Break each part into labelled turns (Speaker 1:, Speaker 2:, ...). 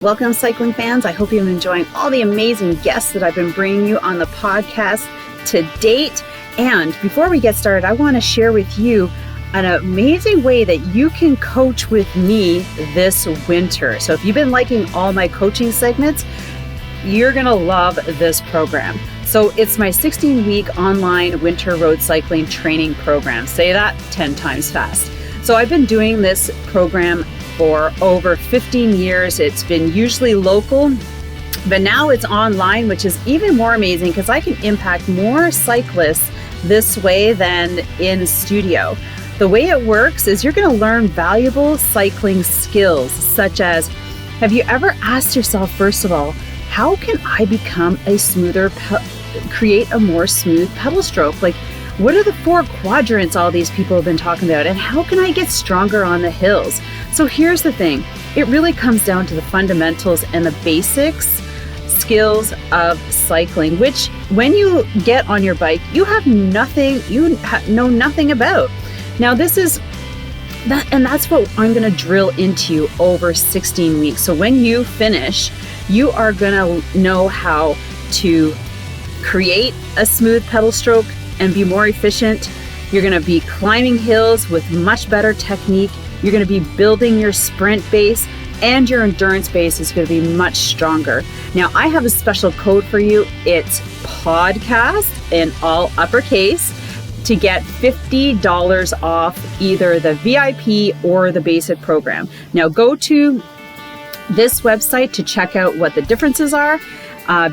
Speaker 1: Welcome, cycling fans. I hope you're enjoying all the amazing guests that I've been bringing you on the podcast to date. And before we get started, I want to share with you an amazing way that you can coach with me this winter. So if you've been liking all my coaching segments, you're going to love this program. So it's my 16-week online winter road cycling training program. Say that 10 times fast. So I've been doing this program for over 15 years. It's been usually local, but now it's online, which is even more amazing because I can impact more cyclists this way than in studio. The way it works is you're going to learn valuable cycling skills, such as, have you ever asked yourself, first of all, how can I become a create a more smooth pedal stroke? Like, what are the 4 quadrants all these people have been talking about? And how can I get stronger on the hills? So here's the thing. It really comes down to the fundamentals and the basics skills of cycling, which when you get on your bike, you know nothing about. Now this is that, and that's what I'm going to drill into you over 16 weeks. So when you finish, you are going to know how to create a smooth pedal stroke and be more efficient. You're going to be climbing hills with much better technique. You're going to be building your sprint base, and your endurance base is going to be much stronger. Now, I have a special code for you. It's podcast in all uppercase to get $50 off either the VIP or the basic program. Now, go to this website to check out what the differences are.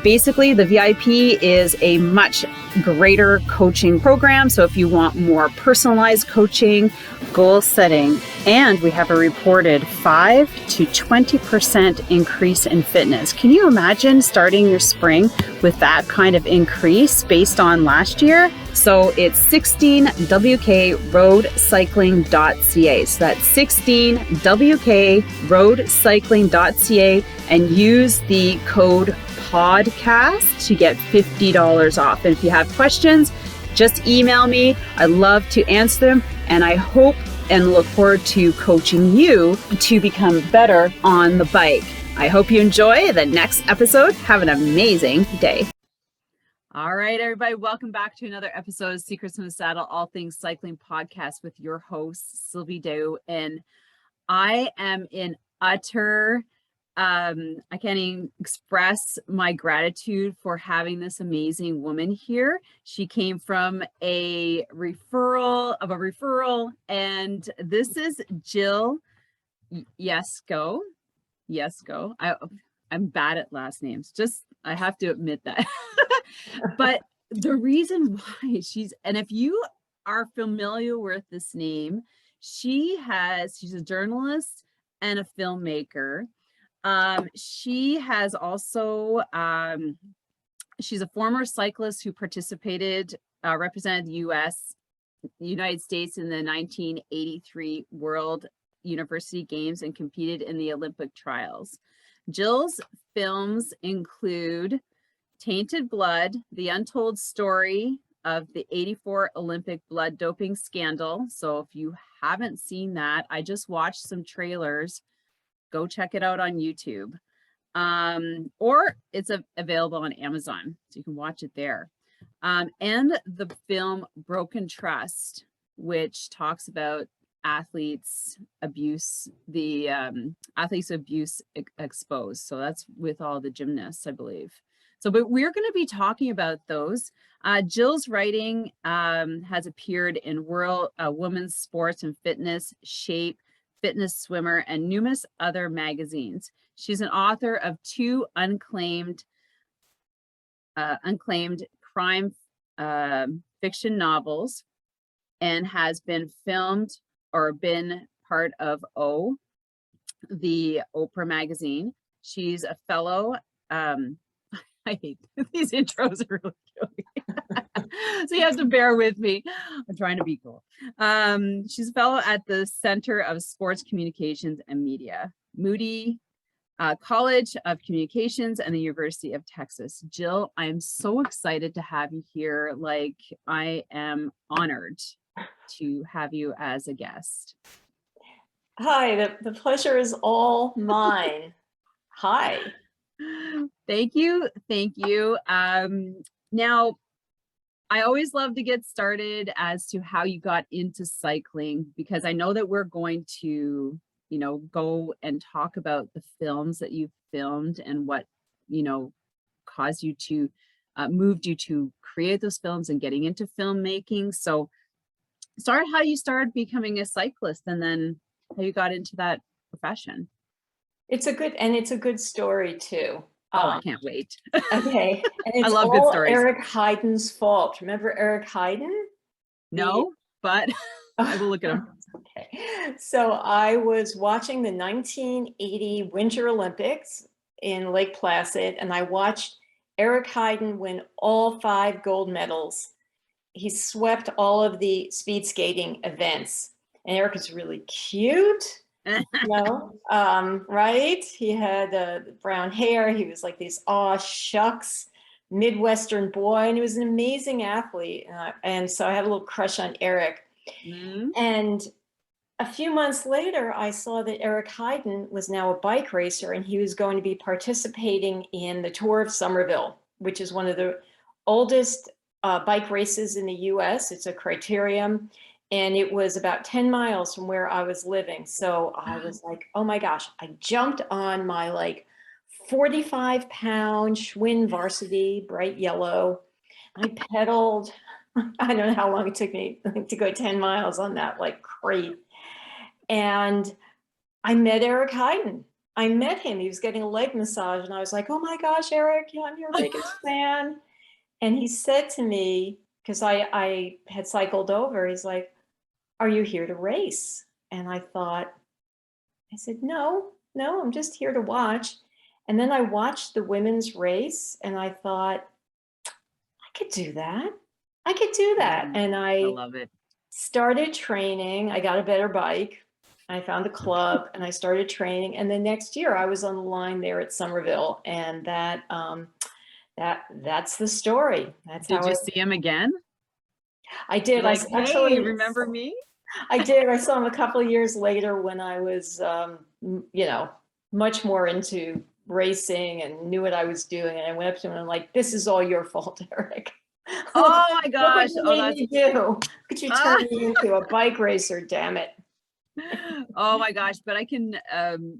Speaker 1: Basically, the VIP is a much greater coaching program. So if you want more personalized coaching, goal setting, and we have a reported 5 to 20% increase in fitness. Can you imagine starting your spring with that kind of increase based on last year? So it's 16wkroadcycling.ca. So that's 16wkroadcycling.ca and use the code podcast to get $50 off. And if you have questions, just email me. I'd love to answer them. And I hope and look forward to coaching you to become better on the bike. I hope you enjoy the next episode. Have an amazing day. All right, everybody, welcome back to another episode of Secrets from the Saddle, all things cycling podcast with your host, Sylvie Doe. And I am in utter I can't even express my gratitude for having this amazing woman here. She came from a referral, and this is Jill Yesko. I'm bad at last names. I have to admit that. But the reason why and if you are familiar with this name, she's a journalist and a filmmaker. She has also, she's a former cyclist who represented the United States in the 1983 World University Games and competed in the Olympic trials. Jill's films include Tainted Blood, the untold story of the 84 Olympic blood doping scandal. So if you haven't seen that, I just watched some trailers. Go check it out on YouTube. Or it's available on Amazon, so you can watch it there. And the film Broken Trust, which talks about athletes abuse, the athletes abuse exposed. So that's with all the gymnasts, I believe. So, but we're going to be talking about those. Jill's writing has appeared in Women's Sports and Fitness, Shape, Fitness Swimmer, and numerous other magazines. She's an author of 2 unclaimed crime fiction novels, and has been filmed or been part of the Oprah magazine. She's a fellow. I hate these intros are really killing me. So you have to bear with me. I'm trying to be cool. She's a fellow at the Center of Sports Communications and Media, Moody College of Communications, and the University of Texas. Jill, I'm so excited to have you here. Like, I am honored to have you as a guest.
Speaker 2: Hi, the pleasure is all mine. Hi.
Speaker 1: Thank you. Thank you. Now, I always love to get started as to how you got into cycling, because I know that we're going to, go and talk about the films that you've filmed and what, caused you to, moved you to create those films and getting into filmmaking. So start how you started becoming a cyclist and then how you got into that profession.
Speaker 2: It's a good story too.
Speaker 1: Oh, I can't wait.
Speaker 2: Okay. And
Speaker 1: I
Speaker 2: it's
Speaker 1: love good
Speaker 2: all
Speaker 1: stories.
Speaker 2: Eric Hayden's fault. Remember Eric Hayden?
Speaker 1: No, but I will look at them.
Speaker 2: Okay. So I was watching the 1980 Winter Olympics in Lake Placid, and I watched Eric Hayden win all 5 gold medals. He swept all of the speed skating events. And Eric is really cute. Right? He had brown hair. He was like this aw shucks Midwestern boy, and he was an amazing athlete. And so I had a little crush on Eric.
Speaker 1: Mm.
Speaker 2: And a few months later, I saw that Eric Hayden was now a bike racer, and he was going to be participating in the Tour of Somerville, which is one of the oldest bike races in the US. It's a criterium. And it was about 10 miles from where I was living. So I was like, oh my gosh, I jumped on my like 45-pound Schwinn Varsity, bright yellow. I pedaled. I don't know how long it took me to go 10 miles on that like crate. And I met Eric Hayden. I met him. He was getting a leg massage. And I was like, oh my gosh, Eric, I'm your biggest fan. And he said to me, because I had cycled over, he's like, are you here to race? And I said, no, I'm just here to watch. And then I watched the women's race and I thought, I could do that. And
Speaker 1: I
Speaker 2: I
Speaker 1: love it.
Speaker 2: started training. I got a better bike. I found a club and I started training. And the next year I was on the line there at Somerville. And that's the story.
Speaker 1: Did you see him again?
Speaker 2: I did.
Speaker 1: Like, hey, remember me?
Speaker 2: I did. I saw him a couple of years later when I was, much more into racing and knew what I was doing. And I went up to him and I'm like, this is all your fault, Eric.
Speaker 1: Oh my
Speaker 2: Look
Speaker 1: gosh.
Speaker 2: what you made me do. Could you turn me into a bike racer? Damn it.
Speaker 1: Oh my gosh. But I can,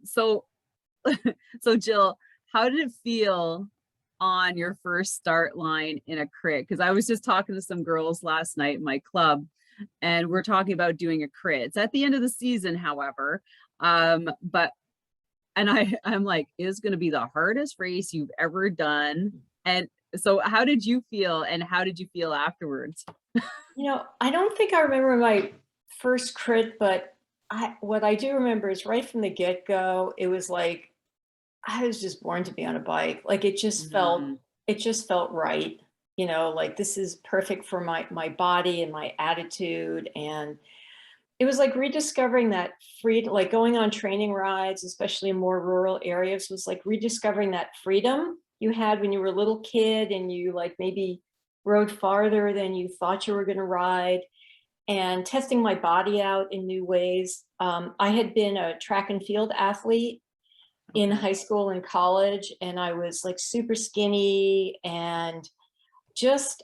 Speaker 1: so Jill, how did it feel on your first start line in a crit? Because I was just talking to some girls last night in my club, and we're talking about doing a crit. It's at the end of the season, however. I'm like, it's going to be the hardest race you've ever done. And so how did you feel, and how did you feel afterwards?
Speaker 2: I don't think I remember my first crit, but what I do remember is right from the get-go, it was like I was just born to be on a bike. Like it just felt right. Like this is perfect for my body and my attitude. And it was like rediscovering that freedom, like going on training rides, especially in more rural areas, was like rediscovering that freedom you had when you were a little kid and you like maybe rode farther than you thought you were going to ride, and testing my body out in new ways. I had been a track and field athlete in high school and college, and I was like super skinny and just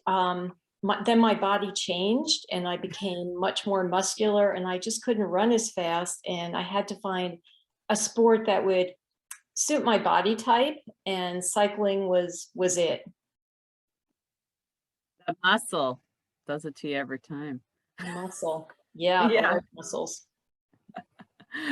Speaker 2: then my body changed and I became much more muscular and I just couldn't run as fast, and I had to find a sport that would suit my body type, and cycling was it.
Speaker 1: The muscle does it to you every time.
Speaker 2: Muscle. Yeah,
Speaker 1: Yeah.
Speaker 2: I like muscles.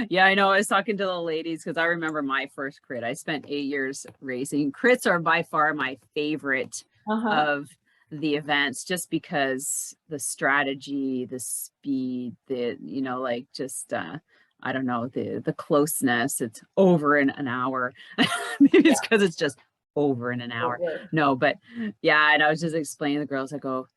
Speaker 1: Yeah, I know. I was talking to the ladies because I remember my first crit. I spent 8 years racing. Crits are by far my favorite of the events, just because the strategy, the speed, like just I don't know, the closeness. It's over in an hour. Maybe it's because it's just over in an hour. No, but yeah, and I was just explaining to the girls, I go,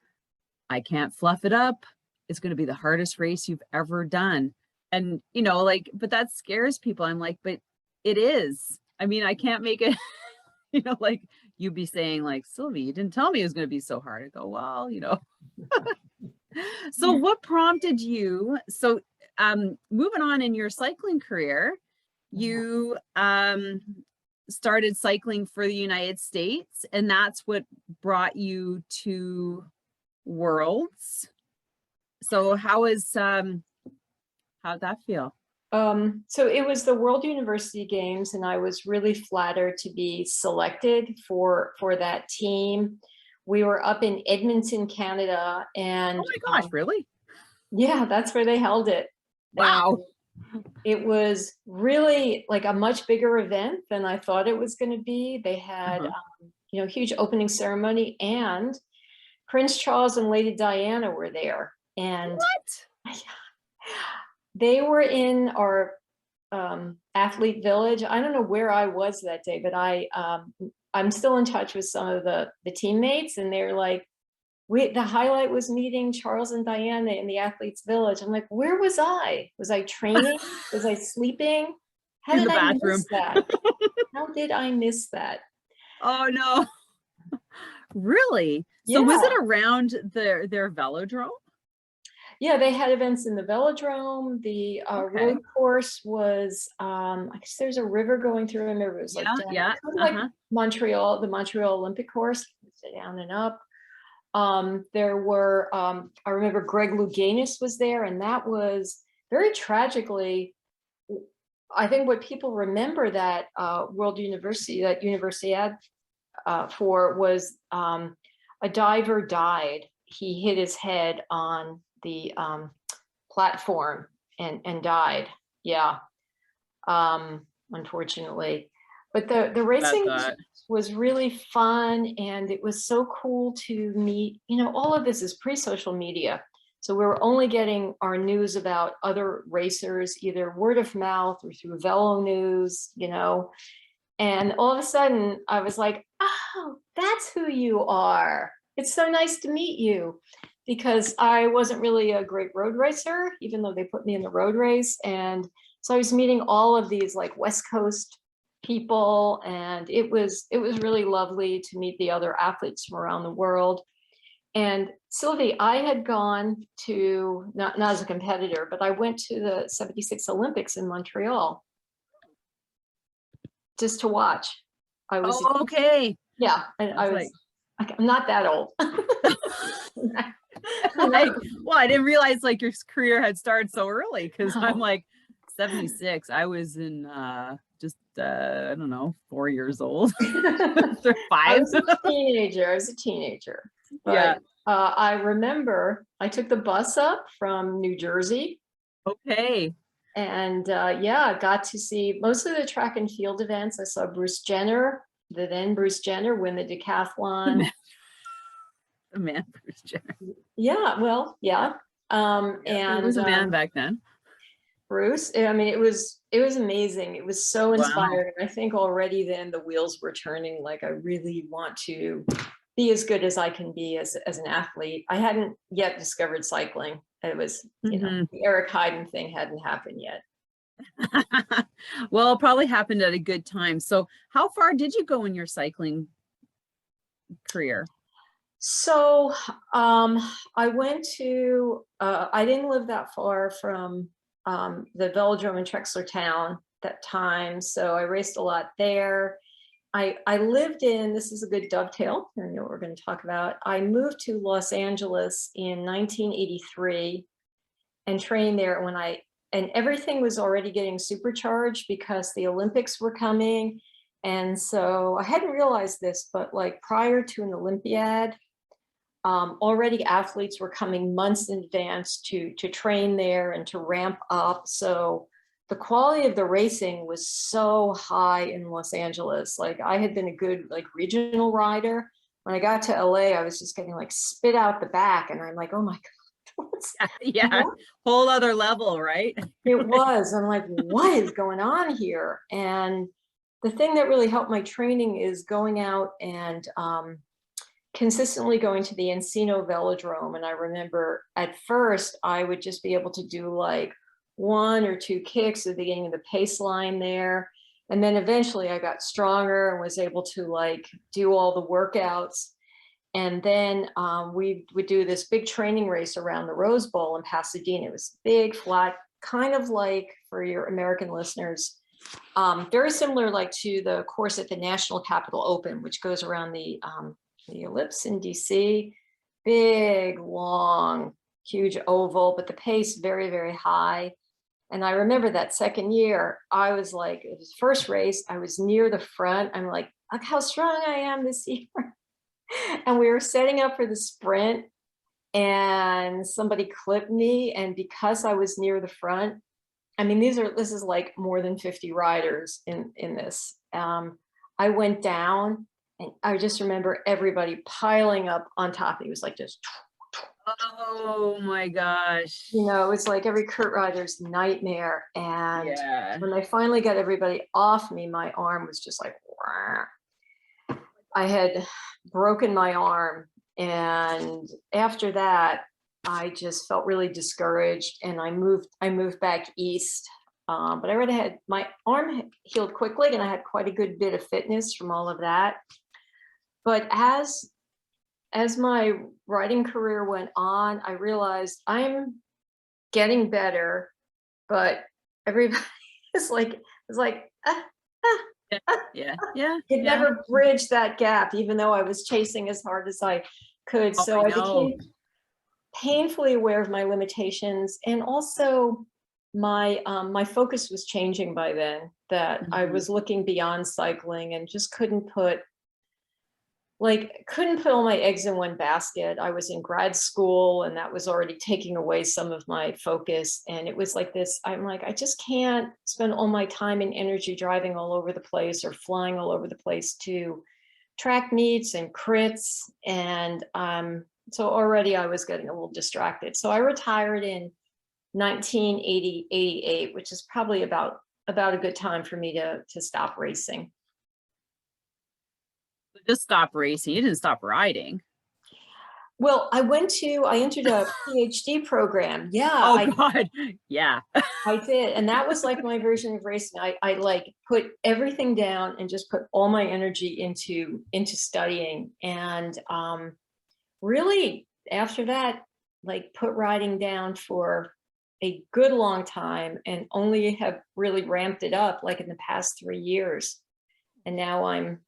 Speaker 1: I can't fluff it up. It's going to be the hardest race you've ever done. And, but that scares people. I'm like, but it is. I mean, I can't make it, like you'd be saying like, Sylvie, you didn't tell me it was going to be so hard. I go, well, So what prompted you? So moving on in your cycling career, you started cycling for the United States, and that's what brought you to Worlds. So how'd that feel?
Speaker 2: So it was the World University Games, and I was really flattered to be selected for that team. We were up in Edmonton, Canada, and
Speaker 1: Oh my gosh, really?
Speaker 2: yeah, that's where they held it.
Speaker 1: Wow.
Speaker 2: And it was really like a much bigger event than I thought it was going to be. They had, huge opening ceremony, and Prince Charles and Lady Diana were there. And
Speaker 1: What?
Speaker 2: they were in our athlete village. I don't know where I was that day, but I'm still in touch with some of the teammates, and they're like, the highlight was meeting Charles and Diana in the athletes village. I'm like, where was I? Was I training? Was I sleeping? How
Speaker 1: In
Speaker 2: did
Speaker 1: the
Speaker 2: I
Speaker 1: bathroom.
Speaker 2: miss that? How did I miss that?
Speaker 1: Oh no. Really? So was it around their velodrome?
Speaker 2: Yeah, they had events in the velodrome. The road course was, I guess there's a river going through. I remember it was like Montreal, the Montreal Olympic course, down and up. There were, I remember Greg Louganis was there, and that was very tragically, I think what people remember that World University, that Universiade for was a diver died. He hit his head on the platform and died. Yeah, unfortunately. But the racing was really fun, and it was so cool to meet, all of this is pre-social media. So we were only getting our news about other racers, either word of mouth or through Velo News, and all of a sudden I was like, oh, that's who you are. It's so nice to meet you, because I wasn't really a great road racer, even though they put me in the road race. And so I was meeting all of these like West Coast people, and it was really lovely to meet the other athletes from around the world. And Sylvie, I had gone to, not as a competitor, but I went to the 76 Olympics in Montreal just to watch. I was
Speaker 1: okay.
Speaker 2: Yeah, and I was like, I'm not that old.
Speaker 1: Well, I didn't realize like your career had started so early, because I'm like 76. I was in I don't know, 4 years old. 5.
Speaker 2: I was a teenager. But I remember I took the bus up from New Jersey.
Speaker 1: Okay.
Speaker 2: And got to see most of the track and field events. I saw Bruce Jenner, the then Bruce Jenner, win the decathlon.
Speaker 1: The man, Bruce Jenner.
Speaker 2: Yeah, well, yeah. And
Speaker 1: it was a man back then.
Speaker 2: Bruce, I mean, it was amazing. It was so inspiring. I think already then the wheels were turning. Like, I really want to be as good as I can be as an athlete. I hadn't yet discovered cycling. It was, the Eric Heiden thing hadn't happened yet.
Speaker 1: Well, it probably happened at a good time. So how far did you go in your cycling career?
Speaker 2: So I went to, I didn't live that far from the velodrome in Trexlertown that time. So I raced a lot there. I lived in, this is a good dovetail, I know what we're going to talk about. I moved to Los Angeles in 1983 and trained there and everything was already getting supercharged because the Olympics were coming. And so I hadn't realized this, but like prior to an Olympiad, already athletes were coming months in advance to train there and to ramp up. So the quality of the racing was so high in Los Angeles. Like, I had been a good like regional rider. When I got to LA, I was just getting like spit out the back, and I'm like, oh my God.
Speaker 1: Whole other level, right?
Speaker 2: It was. I'm like, what is going on here? And the thing that really helped my training is going out and consistently going to the Encino Velodrome. And I remember at first I would just be able to do like 1 or 2 kicks at the beginning of the pace line there. And then eventually I got stronger and was able to like do all the workouts. And then we would do this big training race around the Rose Bowl in Pasadena. It was big, flat, kind of like, for your American listeners, very similar like to the course at the National Capital Open, which goes around the ellipse in DC. Big, long, huge oval, but the pace very, very high. And I remember that second year, I was like, it was first race, I was near the front. I'm like, look how strong I am this year. And we were setting up for the sprint and somebody clipped me. And because I was near the front, I mean, this is like more than 50 riders in this. I went down and I just remember everybody piling up on top of me. It was like just,
Speaker 1: Oh my gosh.
Speaker 2: you know, it's like every Kurt rider's nightmare. And
Speaker 1: Yeah.
Speaker 2: when I finally got everybody off me, my arm was just like, wah. I had broken my arm. And after that, I just felt really discouraged and I moved back east. But I already had, my arm healed quickly and I had quite a good bit of fitness from all of that. But as my writing career went on, I realized I'm getting better, but everybody is like,
Speaker 1: Yeah.
Speaker 2: Could never bridge that gap, even though I was chasing as hard as I could.
Speaker 1: Oh,
Speaker 2: So I became painfully aware of my limitations, and also my my focus was changing by then. That I was looking beyond cycling and just couldn't put all my eggs in one basket. I was in grad school and that was already taking away some of my focus. And it was like this, I'm like, I just can't spend all my time and energy driving all over the place or flying all over the place to track meets and crits. And so already I was getting a little distracted. So I retired in 1988, which is probably about a good time for me to stop racing.
Speaker 1: Just stop racing. You didn't stop riding.
Speaker 2: Well, I entered a PhD program. Yeah.
Speaker 1: Oh God. Yeah.
Speaker 2: I did. And that was like my version of racing. I like put everything down and just put all my energy into studying. And really after that, like put riding down for a good long time and only have really ramped it up like in the past 3 years. And now I'm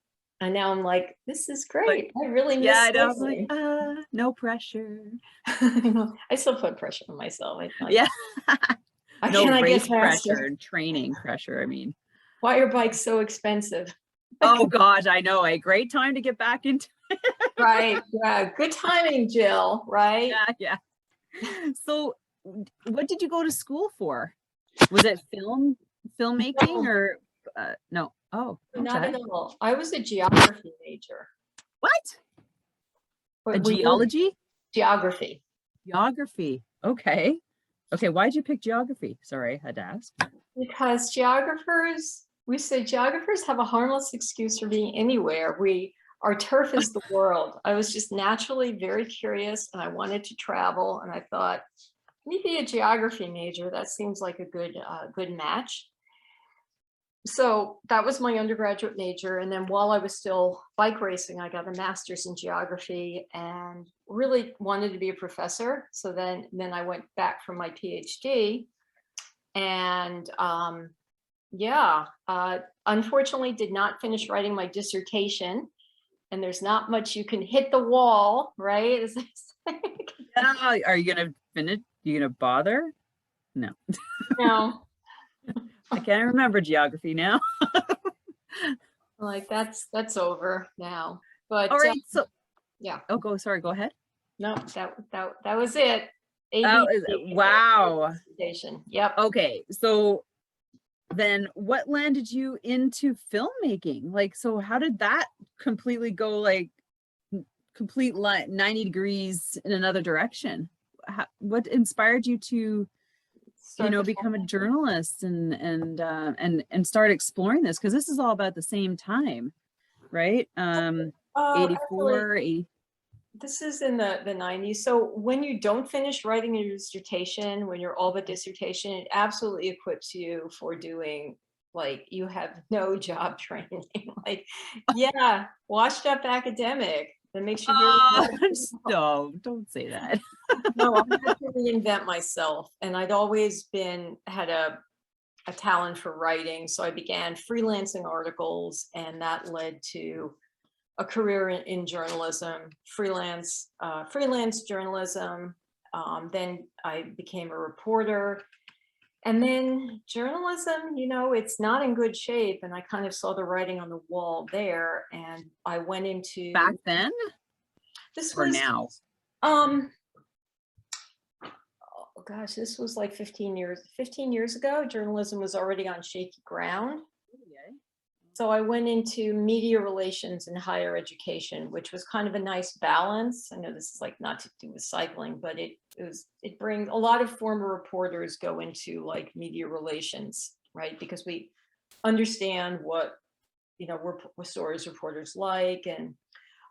Speaker 2: like, this is great. I really miss
Speaker 1: I know. Like, no pressure.
Speaker 2: I still put pressure on myself.
Speaker 1: Yeah. No race
Speaker 2: faster?
Speaker 1: pressure and training pressure. I mean,
Speaker 2: why are bikes so expensive?
Speaker 1: Oh gosh, I know. A great time to get back into it.
Speaker 2: Right. Yeah. Good timing, Jill. Right.
Speaker 1: Yeah. So what did you go to school for? Was it filmmaking or no? Oh, okay.
Speaker 2: Not at all. I was a geography major.
Speaker 1: What? A geology?
Speaker 2: Geography.
Speaker 1: Geography. Okay. Why'd you pick geography? Sorry, I had to ask.
Speaker 2: Because we say geographers have a harmless excuse for being anywhere. Our turf is the world. I was just naturally very curious and I wanted to travel. And I thought, maybe a geography major, that seems like a good match. So that was my undergraduate major. And then while I was still bike racing, I got a master's in geography and really wanted to be a professor. So then I went back for my PhD and unfortunately did not finish writing my dissertation. And there's not much you can hit the wall, right? As I say.
Speaker 1: Are you gonna finish? You gonna bother? No.
Speaker 2: No.
Speaker 1: I can't remember geography now.
Speaker 2: Like that's over now. But
Speaker 1: all right, so
Speaker 2: yeah.
Speaker 1: Oh, go ahead.
Speaker 2: No, that was it.
Speaker 1: Wow.
Speaker 2: Yep.
Speaker 1: Okay, so then what landed you into filmmaking? Like, so how did that completely go like complete 90 degrees in another direction? What inspired you to become a journalist and start exploring this? Because this is all about the same time, right? 84,
Speaker 2: actually, this is in the 90s. So when you don't finish writing your dissertation, when you're all but dissertation, it absolutely equips you for doing, like, you have no job training. Like, yeah, washed up academic. That makes you very
Speaker 1: no, don't say that.
Speaker 2: No, I had to reinvent myself. And I'd always had a a talent for writing. So I began freelancing articles, and that led to a career in journalism, freelance journalism. Then I became a reporter. And then journalism, it's not in good shape. And I kind of saw the writing on the wall there. And I went into
Speaker 1: Back then
Speaker 2: this
Speaker 1: or
Speaker 2: was
Speaker 1: now?
Speaker 2: oh gosh, this was like 15 years ago. Journalism was already on shaky ground. So I went into media relations and higher education, which was kind of a nice balance. I know this is like not to do with cycling, but it brings a lot of former reporters go into like media relations, right? Because we understand what, what stories reporters like. And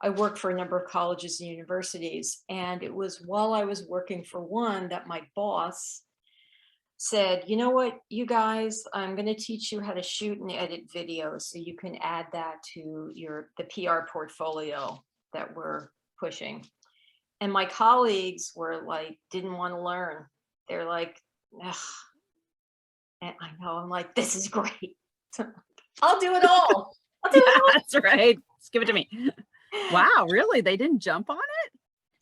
Speaker 2: I worked for a number of colleges and universities. And it was while I was working for one that my boss said, you know what, you guys, I'm going to teach you how to shoot and edit videos so you can add that to the PR portfolio that we're pushing. And my colleagues were like, didn't want to learn. They're like, ugh. And I know, I'm like, this is great. I'll do it all. I'll do it all.
Speaker 1: That's right. Just give it to me. Wow, really? They didn't jump on it?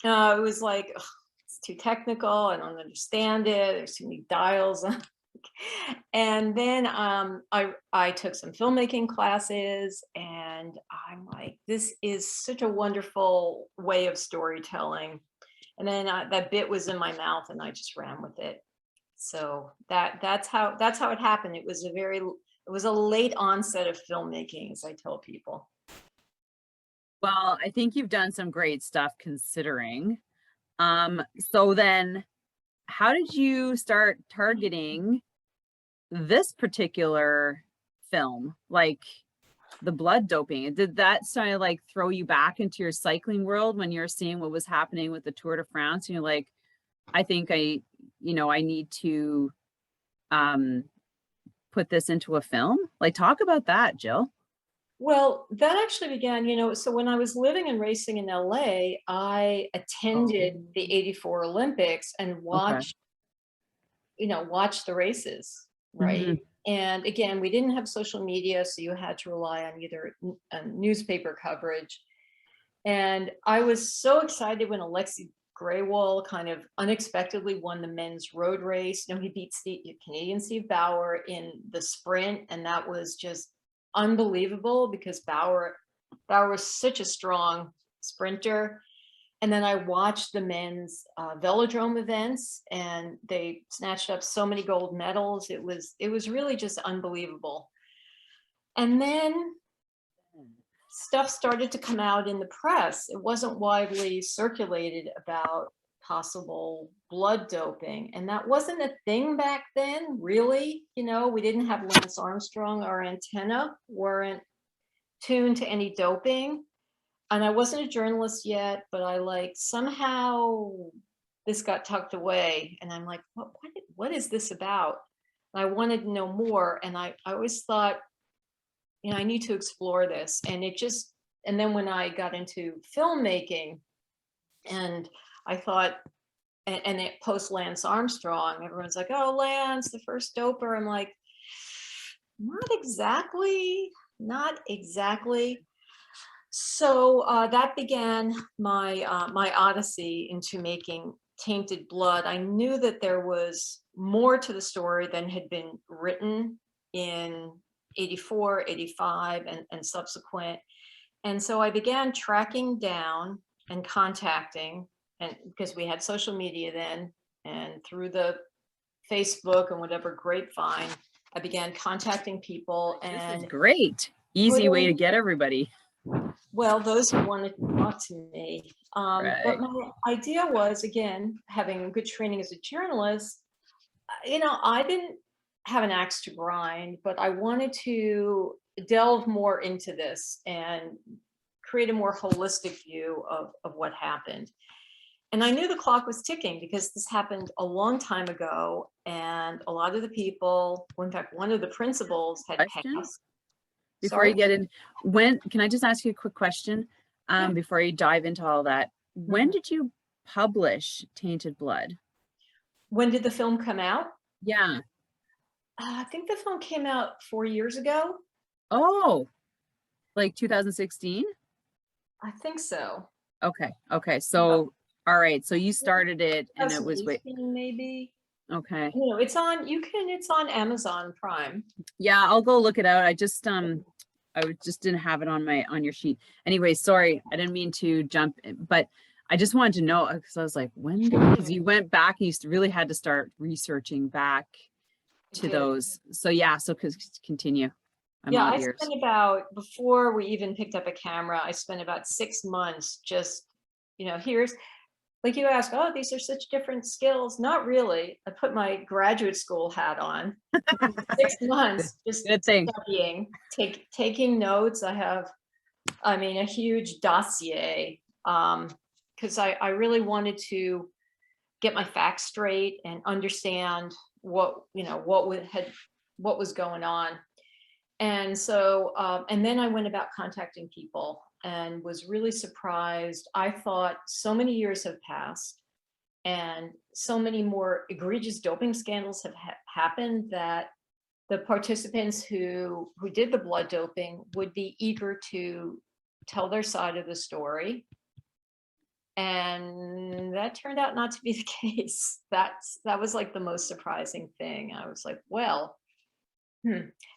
Speaker 2: It was like, ugh, it's too technical. I don't understand it. There's too many dials. And then I took some filmmaking classes, and I'm like, this is such a wonderful way of storytelling. And then that bit was in my mouth, and I just ran with it. So that's how it happened. It was a late onset of filmmaking, as I tell people.
Speaker 1: Well, I think you've done some great stuff considering. So then how did you start targeting this particular film, like the blood doping? Did that sort of like throw you back into your cycling world when you're seeing what was happening with the Tour de France? And you're like, I think I need to put this into a film. Like, talk about that, Jill.
Speaker 2: Well, that actually began, so when I was living and racing in LA, I attended the 84 Olympics and watched the races, right?
Speaker 1: Mm-hmm.
Speaker 2: And again, we didn't have social media, so you had to rely on either newspaper coverage. And I was so excited when Alexi Graywall kind of unexpectedly won the men's road race. He beat Canadian Steve Bauer in the sprint, and that was just unbelievable because Bauer was such a strong sprinter. And then I watched the men's velodrome events, and they snatched up so many gold medals. It was really just unbelievable. And then stuff started to come out in the press. It wasn't widely circulated about possible blood doping, and that wasn't a thing back then, really. We didn't have Lance Armstrong. Our antenna weren't tuned to any doping. And I wasn't a journalist yet, but I somehow this got tucked away, and I'm like, what is this about? And I wanted to know more, and I always thought, I need to explore this. And then when I got into filmmaking, and I thought, and it post Lance Armstrong, everyone's like, oh, Lance, the first doper. I'm like, not exactly. So that began my odyssey into making Tainted Blood. I knew that there was more to the story than had been written in 84, 85, and subsequent. And so I began tracking down and contacting, and because we had social media then, and through the Facebook and whatever grapevine, I began contacting people.
Speaker 1: And this is great. Easy way to get everybody.
Speaker 2: Well, those who wanted to talk to me.
Speaker 1: Right.
Speaker 2: But my idea was, again, having a good training as a journalist, I didn't have an axe to grind, but I wanted to delve more into this and create a more holistic view of what happened. And I knew the clock was ticking because this happened a long time ago, and a lot of the people, well, in fact, one of the principals had passed.
Speaker 1: Before you get in, can I just ask you a quick question before you dive into all that? When did you publish Tainted Blood?
Speaker 2: When did the film come out?
Speaker 1: Yeah.
Speaker 2: I think the film came out 4 years ago.
Speaker 1: Oh, like 2016?
Speaker 2: I think so.
Speaker 1: Okay. Okay.
Speaker 2: About
Speaker 1: So, all right. So you started it and it was wait.
Speaker 2: 2018 maybe.
Speaker 1: Okay.
Speaker 2: It's on, it's on Amazon Prime.
Speaker 1: Yeah, I'll go look it out. Just didn't have it on your sheet. Anyway, sorry. I didn't mean to jump, but I just wanted to know because I was like, when did because you went back and you really had to start researching back
Speaker 2: I
Speaker 1: to
Speaker 2: did.
Speaker 1: those. So yeah, so continue. I'm
Speaker 2: Yeah,
Speaker 1: all
Speaker 2: I
Speaker 1: ears.
Speaker 2: spent about, before we even picked up a camera, I spent about 6 months just, here's, like you ask, oh, these are such different skills. Not really. I put my graduate school hat on. 6 months just
Speaker 1: Good thing.
Speaker 2: studying, taking notes. I mean, a huge dossier, because I really wanted to get my facts straight and understand what was going on. And so, and then I went about contacting people and was really surprised. I thought so many years have passed and so many more egregious doping scandals have happened that the participants who did the blood doping would be eager to tell their side of the story. And that turned out not to be the case. That was like the most surprising thing. I was like, well,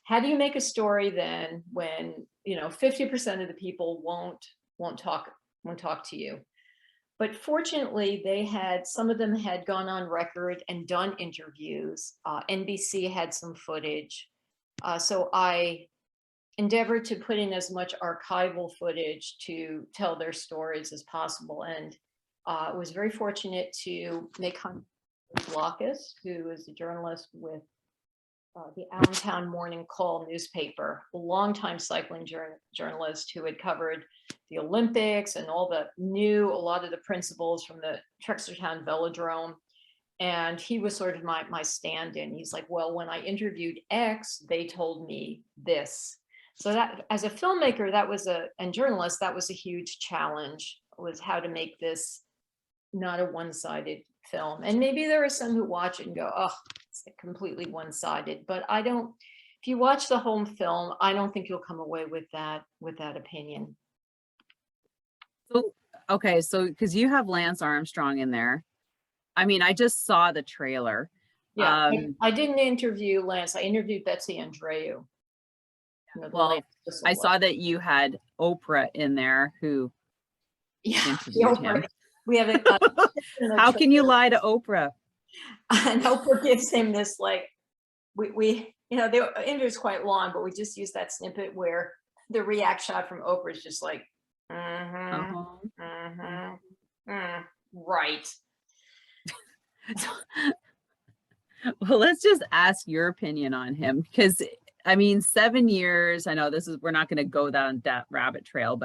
Speaker 2: how do you make a story then when 50% of the people won't talk to you? But fortunately, some of them had gone on record and done interviews. NBC had some footage, so I endeavored to put in as much archival footage to tell their stories as possible, and was very fortunate to make contact with Blockus, who is a journalist with the Allentown Morning Call newspaper, a longtime cycling journalist who had covered the Olympics and knew a lot of the principles from the Trexlertown Velodrome. And he was sort of my stand-in. He's like, well, when I interviewed X, they told me this. So that, as a filmmaker, and journalist, that was a huge challenge, was how to make this not a one-sided film. And maybe there are some who watch it and go, oh, it's completely one-sided, but if you watch the whole film, I don't think you'll come away with that opinion.
Speaker 1: So okay, so because you have Lance Armstrong in there. I mean, I just saw the trailer.
Speaker 2: Yeah, I didn't interview Lance. I interviewed Betsy Andreu.
Speaker 1: Well, I saw that you had Oprah in there who interviewed him.
Speaker 2: We have it.
Speaker 1: How can you lie to Oprah?
Speaker 2: And Oprah gives him this, like, we the interview is quite long, but we just use that snippet where the react shot from Oprah is just like, right.
Speaker 1: Well, let's just ask your opinion on him, because I mean, 7 years, I know we're not going to go down that rabbit hole,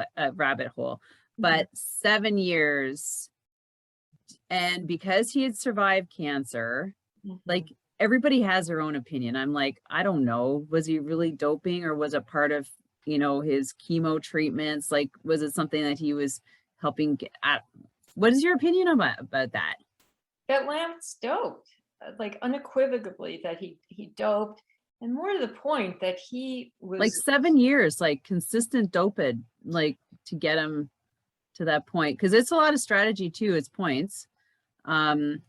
Speaker 1: but 7 years. And because he had survived cancer, like, everybody has their own opinion. I'm like, I don't know. Was he really doping, or was it part of, his chemo treatments? Like, was it something that he was helping get at? What is your opinion about that?
Speaker 2: That Lance doped, like, unequivocally, that he doped. And more to the point, that he was
Speaker 1: like 7 years, like consistent doped, like, to get him to that point. Cause it's a lot of strategy too. It's points.
Speaker 2: Well,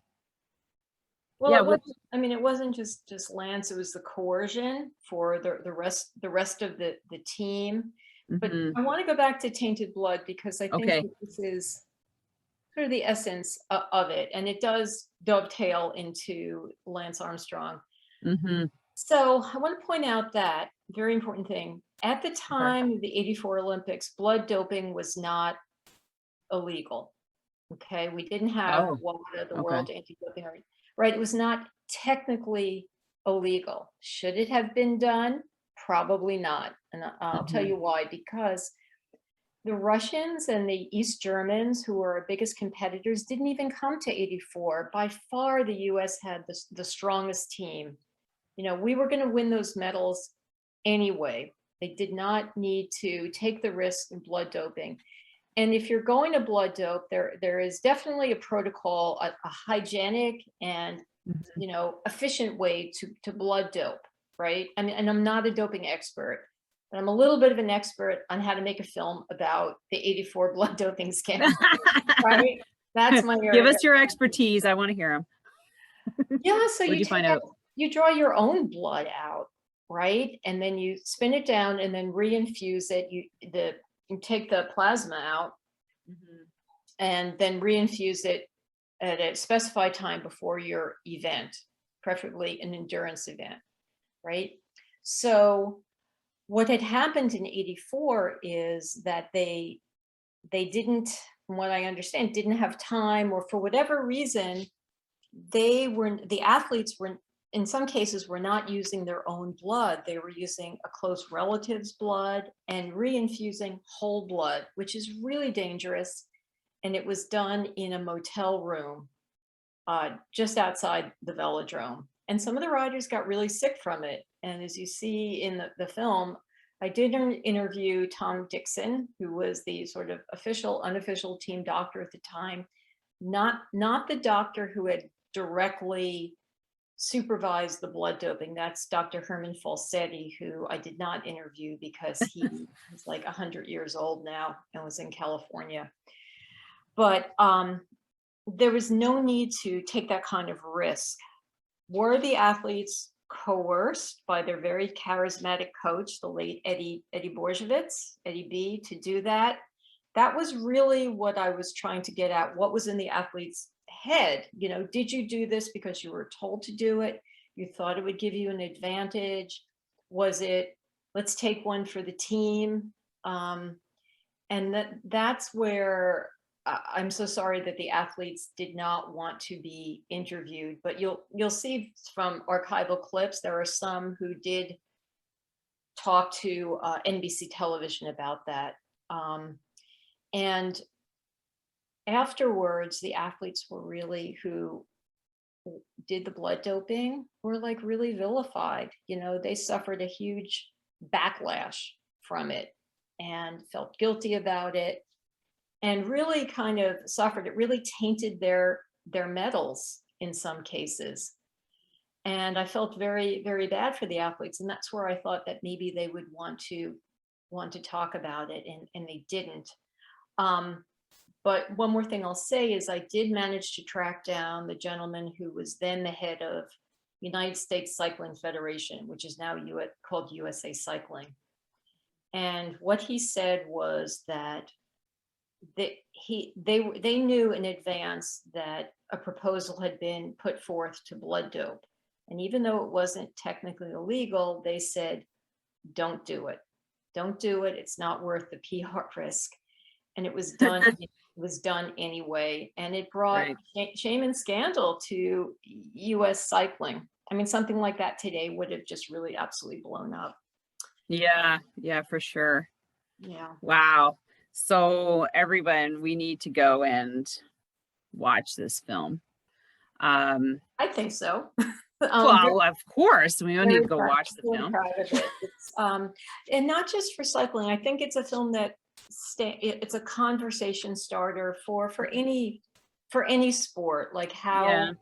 Speaker 1: yeah,
Speaker 2: it wasn't just Lance, it was the coercion for the rest of the team. But I want to go back to Tainted Blood, because I think that this is sort of the essence of it, and it does dovetail into Lance Armstrong. So I want to point out that very important thing. At the time of the '84 Olympics, blood doping was not illegal. Okay, we didn't have WADA, the World Anti-Doping Organization, right? It was not technically illegal. Should it have been done? Probably not. And I'll tell you why. Because the Russians and the East Germans, who were our biggest competitors, didn't even come to '84. By far, the US had the strongest team. We were going to win those medals anyway. They did not need to take the risk in blood doping. And if you're going to blood dope, there is definitely a protocol, a hygienic and efficient way to blood dope. right? I mean, and I'm not a doping expert, but I'm a little bit of an expert on how to make a film about the '84 blood doping scandal, right? That's my
Speaker 1: Give
Speaker 2: area.
Speaker 1: us your expertise. I want to hear them.
Speaker 2: Yeah, so
Speaker 1: What'd you find out?
Speaker 2: you draw your own blood out, right? And then you spin it down and then reinfuse it. You take the plasma out and then reinfuse it at a specified time before your event, preferably an endurance event, right? So what had happened in '84 is that they didn't, from what I understand, didn't have time, or for whatever reason, the athletes were, in some cases, were not using their own blood. They were using a close relative's blood and reinfusing whole blood, which is really dangerous. And it was done in a motel room just outside the velodrome. And some of the riders got really sick from it. And as you see in the film, I did interview Tom Dixon, who was the sort of official, unofficial team doctor at the time, not the doctor who had directly supervised the blood doping. That's Dr. Herman Falsetti, who I did not interview because he was like 100 years old now and was in California. But there was no need to take that kind of risk. Were the athletes coerced by their very charismatic coach, the late Eddie Borzovitz, Eddie B, to do that? That was really what I was trying to get at. What was in the athlete's head? You know, did you do this because you were told to do it? You thought it would give you an advantage? Was it, let's take one for the team? And that's where I'm so sorry that the athletes did not want to be interviewed, but you'll see from archival clips, there are some who did talk to NBC television about that. And afterwards, the athletes were really, who did the blood doping, were like really vilified. You know, they suffered a huge backlash from it and felt guilty about it, and really kind of suffered. It really tainted their medals in some cases. And I felt very, very bad for the athletes. And that's where I thought that maybe they would want to talk about it, and they didn't. But one more thing I'll say is I did manage to track down the gentleman who was then the head of United States Cycling Federation, which is now called USA Cycling. And what he said was that they knew in advance that a proposal had been put forth to blood dope. And even though it wasn't technically illegal, they said, don't do it. Don't do it. It's not worth the PR risk. And it was done. It was done anyway. And it brought shame and scandal to US cycling. I mean, something like that today would have just really absolutely blown up.
Speaker 1: Yeah, for sure.
Speaker 2: Yeah.
Speaker 1: Wow. So everyone, we need to go and watch this film.
Speaker 2: I think so.
Speaker 1: Well, of course, we don't need to go watch the film.
Speaker 2: Proud of it. It's, and not just for cycling. I think it's a film that it's a conversation starter for any sport. Like how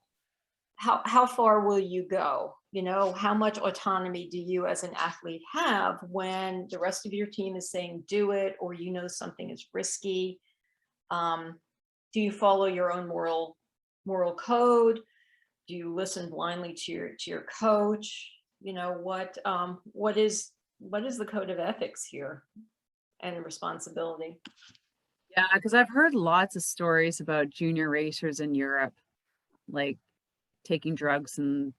Speaker 2: far will you go? You know, how much autonomy do you as an athlete have when the rest of your team is saying do it, or you know something is risky? Do you follow your own moral code? Do you listen blindly to your coach? You know, what is the code of ethics here and responsibility?
Speaker 1: Yeah, because I've heard lots of stories about junior racers in Europe, like taking drugs and,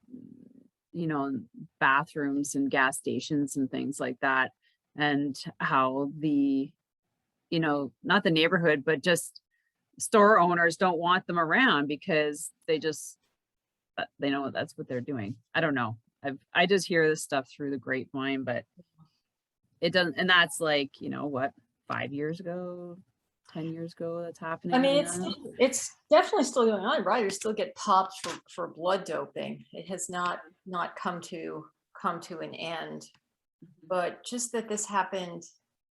Speaker 1: you know, bathrooms and gas stations and things like that, and how the, you know, not the neighborhood, but just store owners don't want them around because they know that's what they're doing. I don't know. I just hear this stuff through the grapevine, but it doesn't. And that's like, you know, what, 5 years ago, 10 years ago, that's happening.
Speaker 2: I mean, it's definitely still going on. Riders still get popped for blood doping. It has not come to an end. But just that this happened,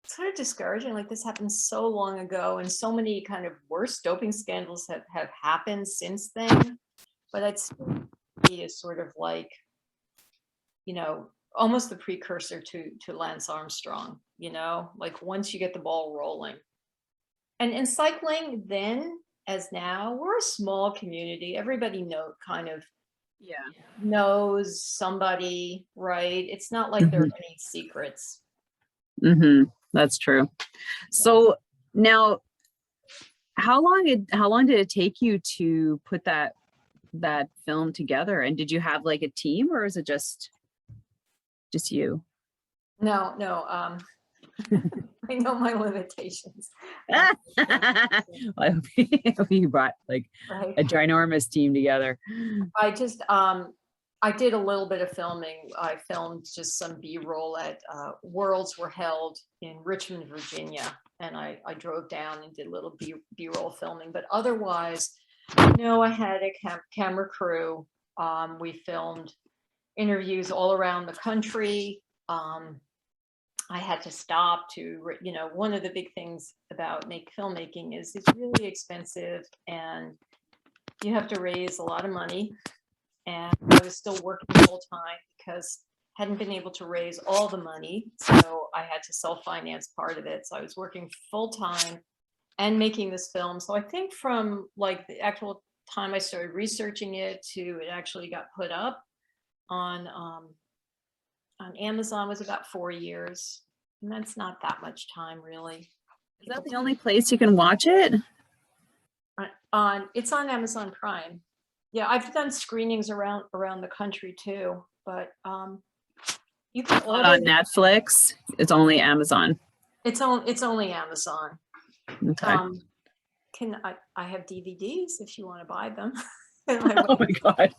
Speaker 2: it's sort of discouraging. Like, this happened so long ago, and so many kind of worse doping scandals have happened since then. But it's sort of like, you know, almost the precursor to Lance Armstrong, like once you get the ball rolling. And in cycling then as now, we're a small community. Everybody kind of knows somebody, right? It's not like there are any secrets.
Speaker 1: That's true. So now, how long did it take you to put that film together? And did you have like a team, or is it just you?
Speaker 2: No, I know my limitations.
Speaker 1: I hope you brought like
Speaker 2: Right.
Speaker 1: a ginormous team together.
Speaker 2: I did a little bit of filming. I filmed just some B-roll at Worlds were held in Richmond, Virginia, and I drove down and did a little B-roll filming. But otherwise, I had a camera crew. We filmed interviews all around the country. I had to stop one of the big things about filmmaking is it's really expensive and you have to raise a lot of money. And I was still working full time because I hadn't been able to raise all the money. So I had to self-finance part of it. So I was working full time and making this film. So I think from like the actual time I started researching it to it actually got put up on Amazon was about 4 years. And that's not that much time, really.
Speaker 1: Is that the only place you can watch it?
Speaker 2: It's on Amazon Prime. Yeah, I've done screenings around the country too, but you can order
Speaker 1: on Netflix. It's only Amazon.
Speaker 2: It's only Amazon.
Speaker 1: Okay.
Speaker 2: I have DVDs if you want to buy them.
Speaker 1: Oh my God.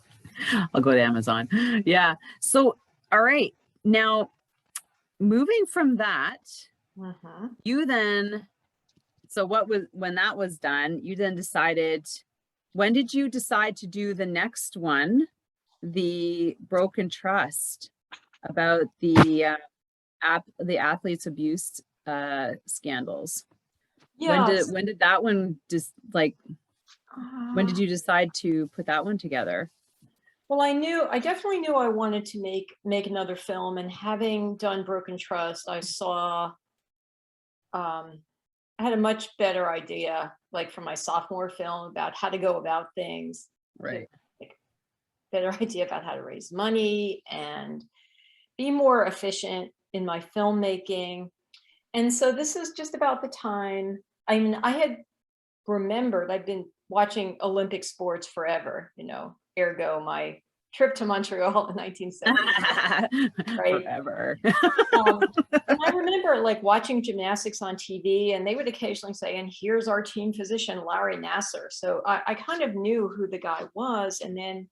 Speaker 1: I'll go to Amazon. Yeah. So, all right. Now, moving from that, you then, so when that was done, you then decided, when did you decide to do the next one, the Broken Trust, about the athletes abuse scandals?
Speaker 2: Yeah.
Speaker 1: When did that one just like, when did you decide to put that one together?
Speaker 2: Well, I definitely knew I wanted to make another film, and having done Broken Trust, I saw, I had a much better idea, like for my sophomore film, about how to go about things.
Speaker 1: Right.
Speaker 2: Like, better idea about how to raise money and be more efficient in my filmmaking. And so this is just about the time, I mean, I had remembered, I've been watching Olympic sports forever, ergo my trip to Montreal in 1970. Right?
Speaker 1: Forever.
Speaker 2: And I remember like watching gymnastics on TV, and they would occasionally say, and here's our team physician, Larry Nassar. So I kind of knew who the guy was, and then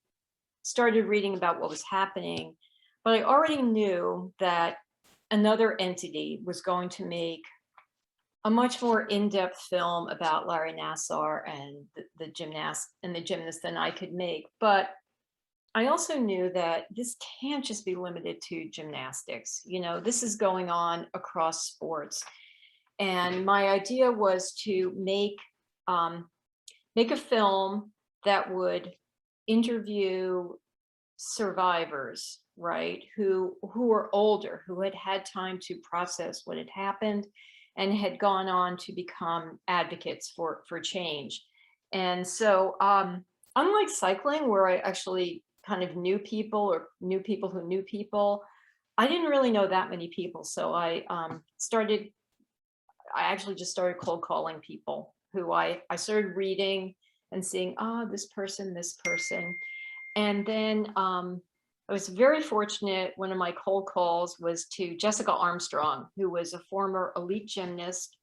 Speaker 2: started reading about what was happening. But I already knew that another entity was going to make a much more in-depth film about Larry Nassar and the gymnast than I could make. But I also knew that this can't just be limited to gymnastics. This is going on across sports. And my idea was to make a film that would interview survivors, right, who were older, who had time to process what had happened and had gone on to become advocates for change. And so unlike cycling, where I actually kind of knew people or knew people who knew people, I didn't really know that many people. So I actually just started cold calling people who I started reading and seeing, this person. And then I was very fortunate. One of my cold calls was to Jessica Armstrong, who was a former elite gymnast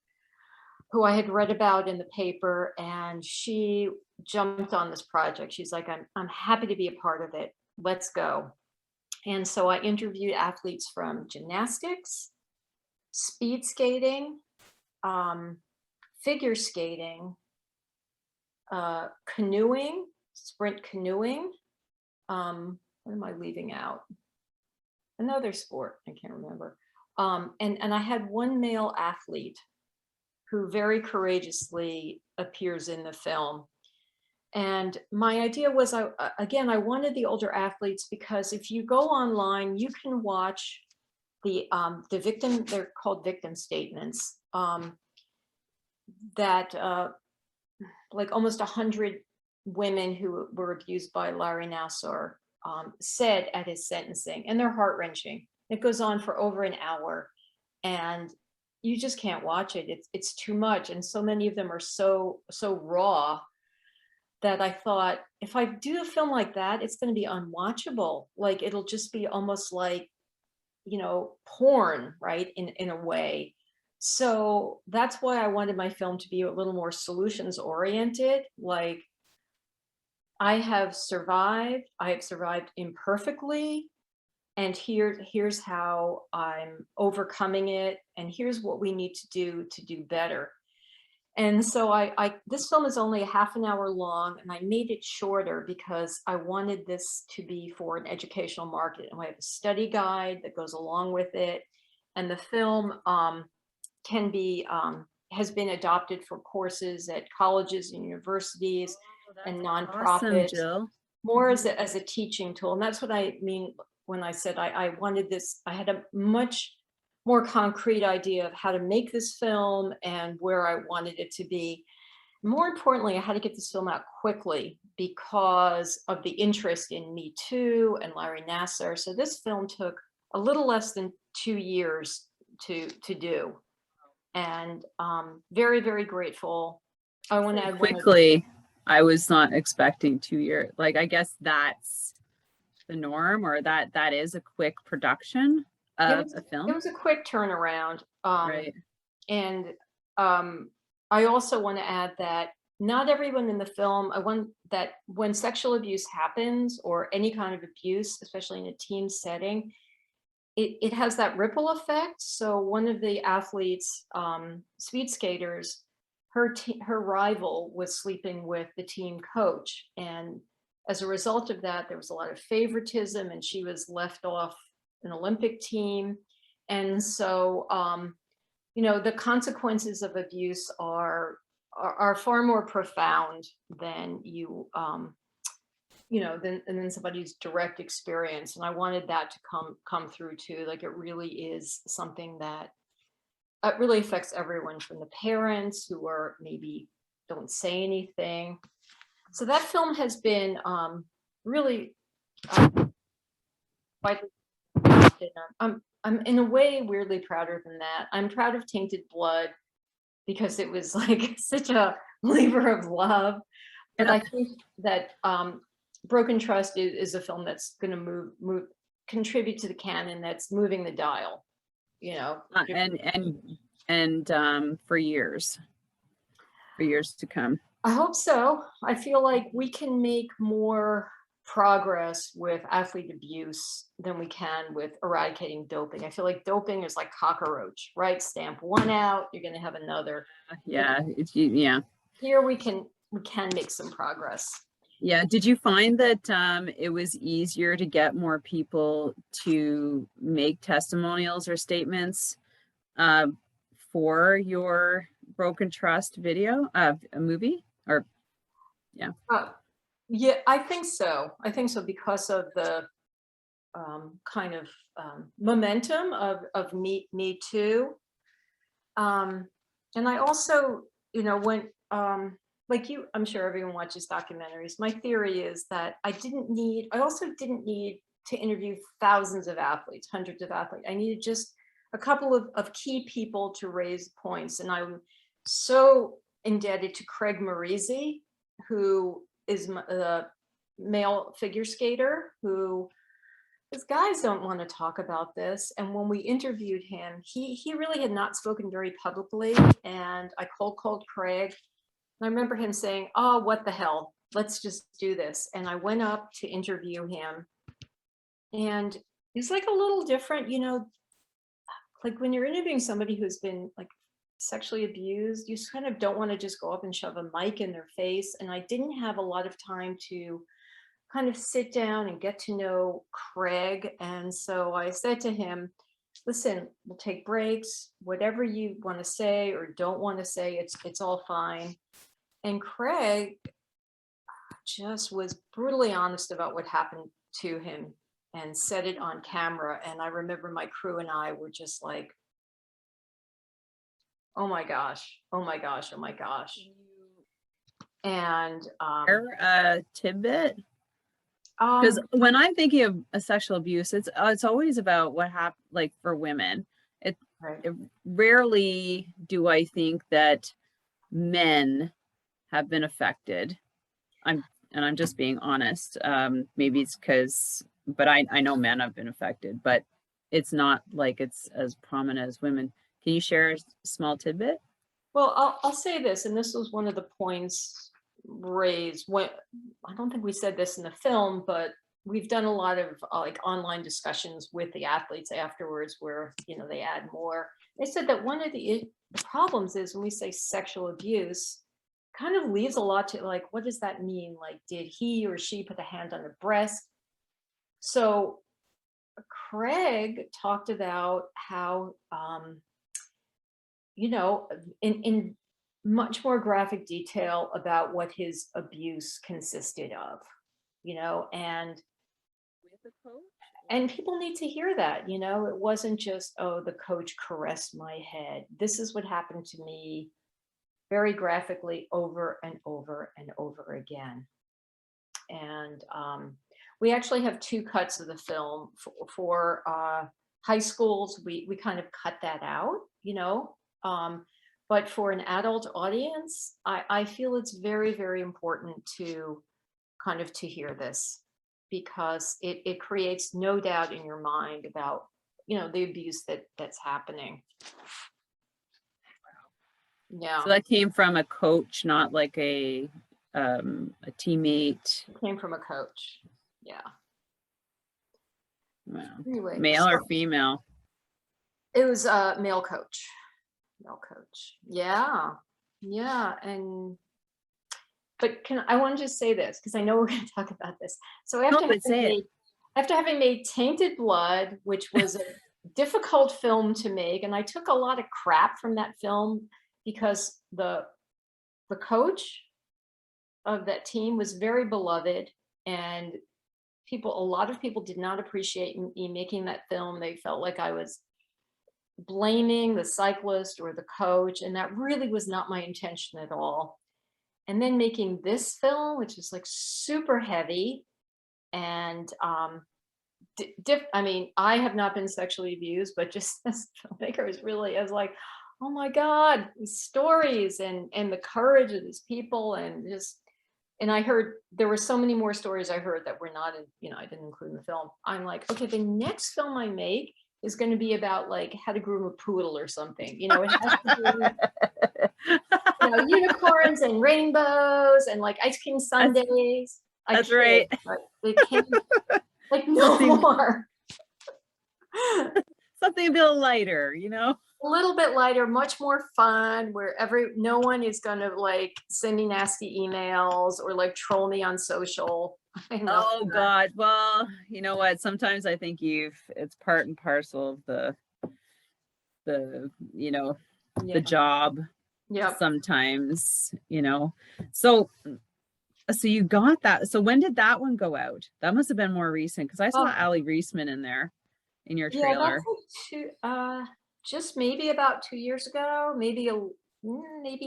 Speaker 2: who I had read about in the paper, and she jumped on this project. She's like, I'm happy to be a part of it. Let's go. And so I interviewed athletes from gymnastics, speed skating, figure skating, canoeing, sprint canoeing. What am I leaving out? Another sport, I can't remember. And I had one male athlete who very courageously appears in the film. And my idea was, again, I wanted the older athletes because if you go online, you can watch the victim, they're called victim statements, that like almost 100 women who were abused by Larry Nassar said at his sentencing, and they're heart-wrenching. It goes on for over an hour, and you just can't watch it. It's too much, and so many of them are so raw that I thought, if I do a film like that, it's going to be unwatchable. Like it'll just be almost like, porn, right? In a way. So that's why I wanted my film to be a little more solutions oriented. Like I have survived imperfectly, and here's how I'm overcoming it, and here's what we need to do better. And so this film is only a half an hour long, and I made it shorter because I wanted this to be for an educational market. And I have a study guide that goes along with it. And the film has been adopted for courses at colleges and universities and
Speaker 1: Awesome,
Speaker 2: nonprofits,
Speaker 1: Jill.
Speaker 2: more as a teaching tool. And that's what I mean when I said I wanted this. I had a much more concrete idea of how to make this film and where I wanted it to be. More importantly, I had to get this film out quickly because of the interest in Me Too and Larry Nassar. So this film took a little less than 2 years to do. And very, very grateful. I want to add
Speaker 1: quickly. I was not expecting 2 years. Like, I guess that's the norm, or that is a quick production of a film.
Speaker 2: It was a quick turnaround.
Speaker 1: Right.
Speaker 2: And I also want to add that not everyone in the film, I want that when sexual abuse happens or any kind of abuse, especially in a team setting, it has that ripple effect. So one of the athletes, speed skaters, her rival was sleeping with the team coach. And as a result of that, there was a lot of favoritism, and she was left off an Olympic team. And so, the consequences of abuse are far more profound than than somebody's direct experience. And I wanted that to come through too. Like it really is something that really affects everyone, from the parents who are maybe don't say anything. So that film has been really widely. I'm in a way weirdly prouder than that. I'm proud of Tainted Blood because it was like such a labor of love. But
Speaker 1: Yeah.
Speaker 2: I think that Broken Trust is a film that's going to contribute to the canon, that's moving the dial,
Speaker 1: and for years to come.
Speaker 2: I hope so. I feel like we can make more progress with athlete abuse than we can with eradicating doping. I feel like doping is like cockroach, right? Stamp one out, you're going to have another.
Speaker 1: Yeah.
Speaker 2: Here we can make some progress.
Speaker 1: Yeah. Did you find that it was easier to get more people to make testimonials or statements for your Broken Trust video of a movie? Or yeah.
Speaker 2: Yeah, I think so because of the kind of momentum of Me Too. And I also, when like you, I'm sure everyone watches documentaries. My theory is that I also didn't need to interview thousands of athletes, hundreds of athletes. I needed just a couple of key people to raise points. And I'm so indebted to Craig Marizzi, who is the male figure skater, who his guys don't want to talk about this. And when we interviewed him, he really had not spoken very publicly. And I called Craig. And I remember him saying, "Oh, what the hell? Let's just do this." And I went up to interview him. And he's like a little different, like when you're interviewing somebody who's been like sexually abused, you kind of don't want to just go up and shove a mic in their face. And I didn't have a lot of time to kind of sit down and get to know Craig. And so I said to him, "Listen, we'll take breaks, whatever you want to say or don't want to say, it's all fine." And Craig, just was brutally honest about what happened to him and said it on camera. And I remember my crew and I were just like, oh my gosh, oh my gosh, oh my gosh. And
Speaker 1: Share a tidbit? Because when I'm thinking of a sexual abuse, it's always about what happened, like for women.
Speaker 2: right.
Speaker 1: It rarely do I think that men have been affected. I'm just being honest. Maybe it's because, but I know men have been affected, but it's not like it's as prominent as women. Can you share a small tidbit?
Speaker 2: Well, I'll say this, and this was one of the points raised when, I don't think we said this in the film, but we've done a lot of like online discussions with the athletes afterwards where, you know, they add more. They said that one of the problems is when we say sexual abuse, kind of leaves a lot to like, what does that mean? Like, did he or she put a hand on the breast? So Craig talked about how, you know, in much more graphic detail about what his abuse consisted of, you know, and people need to hear that, you know, it wasn't just, oh, the coach caressed my head. This is what happened to me, very graphically, over and over and over again. And we actually have 2 cuts of the film for high schools. We kind of cut that out, you know, but for an adult audience, I feel it's very, very important to kind of to hear this, because it creates no doubt in your mind about, you know, the abuse that's happening. Yeah.
Speaker 1: So that came from a coach, not like a teammate.
Speaker 2: It came from a coach. Yeah.
Speaker 1: Wow.
Speaker 2: Anyway,
Speaker 1: Male or female?
Speaker 2: it was a male coach. Male coach. Yeah. Yeah. And but I want to just say this because I know we're going to talk about this. So after having made Tainted Blood, which was a difficult film to make, and I took a lot of crap from that film because the coach of that team was very beloved, and a lot of people did not appreciate me making that film. They felt like I was blaming the cyclist or the coach, and that really was not my intention at all. And then making this film, which is like super heavy, and I mean, I have not been sexually abused, but just as filmmaker is really, I was like, oh my God, these stories and the courage of these people, and just, and I heard there were so many more stories I heard that were not in, you know, I didn't include in the film. I'm like, okay, the next film I make is going to be about like how to groom a poodle or something. You know, it has to be, you know, unicorns and rainbows and like ice cream sundaes.
Speaker 1: That's right.
Speaker 2: But they can't, like, no more.
Speaker 1: Something a bit lighter, you know?
Speaker 2: A little bit lighter, much more fun, where no one is gonna like send me nasty emails or like troll me on social.
Speaker 1: Oh God. Well, you know what? Sometimes I think it's part and parcel of the you know, the job.
Speaker 2: Yeah.
Speaker 1: Sometimes, you know. So you got that. So when did that one go out? That must have been more recent because I saw Ali Reisman in there in your trailer.
Speaker 2: Yeah, that's like just maybe about 2 years ago, maybe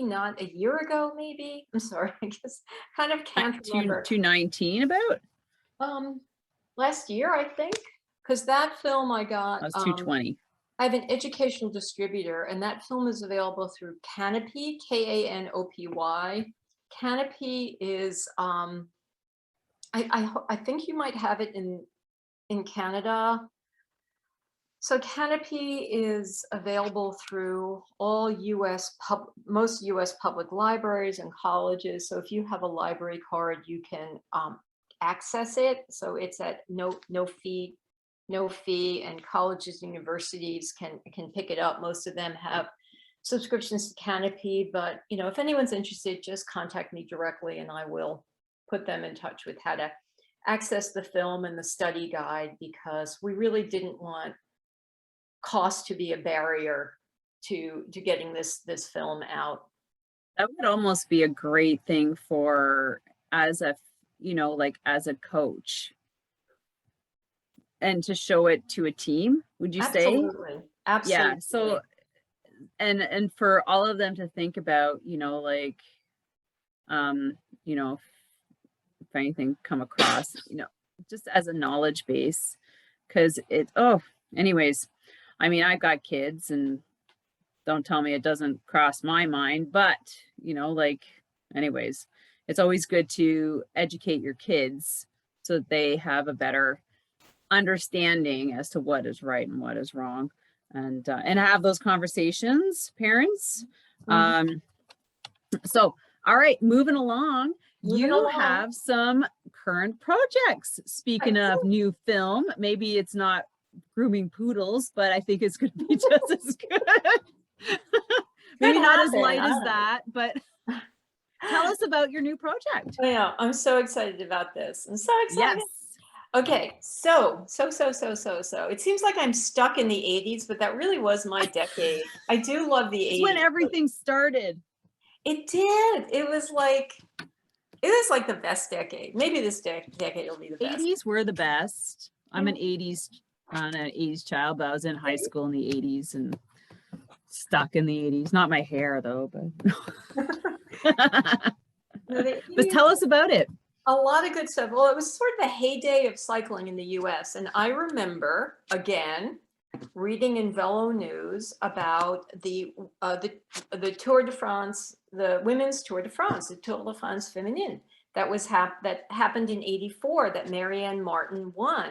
Speaker 2: not a year ago, maybe. I'm sorry, I just kind of can't remember.
Speaker 1: 2019 about?
Speaker 2: Last year, I think, because that film I got.
Speaker 1: That was 220.
Speaker 2: I have an educational distributor, and that film is available through Canopy, Kanopy. Canopy is, I think you might have it in Canada. So Canopy is available through all most US public libraries and colleges. So if you have a library card, you can access it. So it's at no fee, and colleges and universities can pick it up. Most of them have subscriptions to Canopy, but you know, if anyone's interested, just contact me directly and I will put them in touch with how to access the film and the study guide, because we really didn't want cost to be a barrier to getting this film out.
Speaker 1: That would almost be a great thing for as a like as a coach and to show it to a team, would you say?
Speaker 2: Absolutely. Absolutely.
Speaker 1: Yeah. So, and for all of them to think about, like, if anything come across, just as a knowledge base, because anyways, I mean, I've got kids and don't tell me it doesn't cross my mind, but, like, anyways, it's always good to educate your kids so that they have a better understanding as to what is right and what is wrong, and have those conversations, parents. So, all right, moving along. You have some current projects. Speaking of new film, maybe it's not grooming poodles, but I think it's going to be just as good. Maybe not as light as that, but tell us about your new project.
Speaker 2: Yeah, I'm so excited about this. I'm so excited.
Speaker 1: Yes.
Speaker 2: Okay, so it seems like I'm stuck in the 80s, but that really was my decade. I do love the 80s.
Speaker 1: It's when everything started.
Speaker 2: It did. It was like the best decade. Maybe this decade will be the best.
Speaker 1: 80s were the best. I'm an 80s child, but I was in high school in the 80s and stuck in the 80s. Not my hair though, but but tell us about it.
Speaker 2: A lot of good stuff. Well, it was sort of the heyday of cycling in the US. And I remember, again, reading in Velo News about the Tour de France, the women's Tour de France, the Tour de France Féminine, that happened in '84, that Marianne Martin won.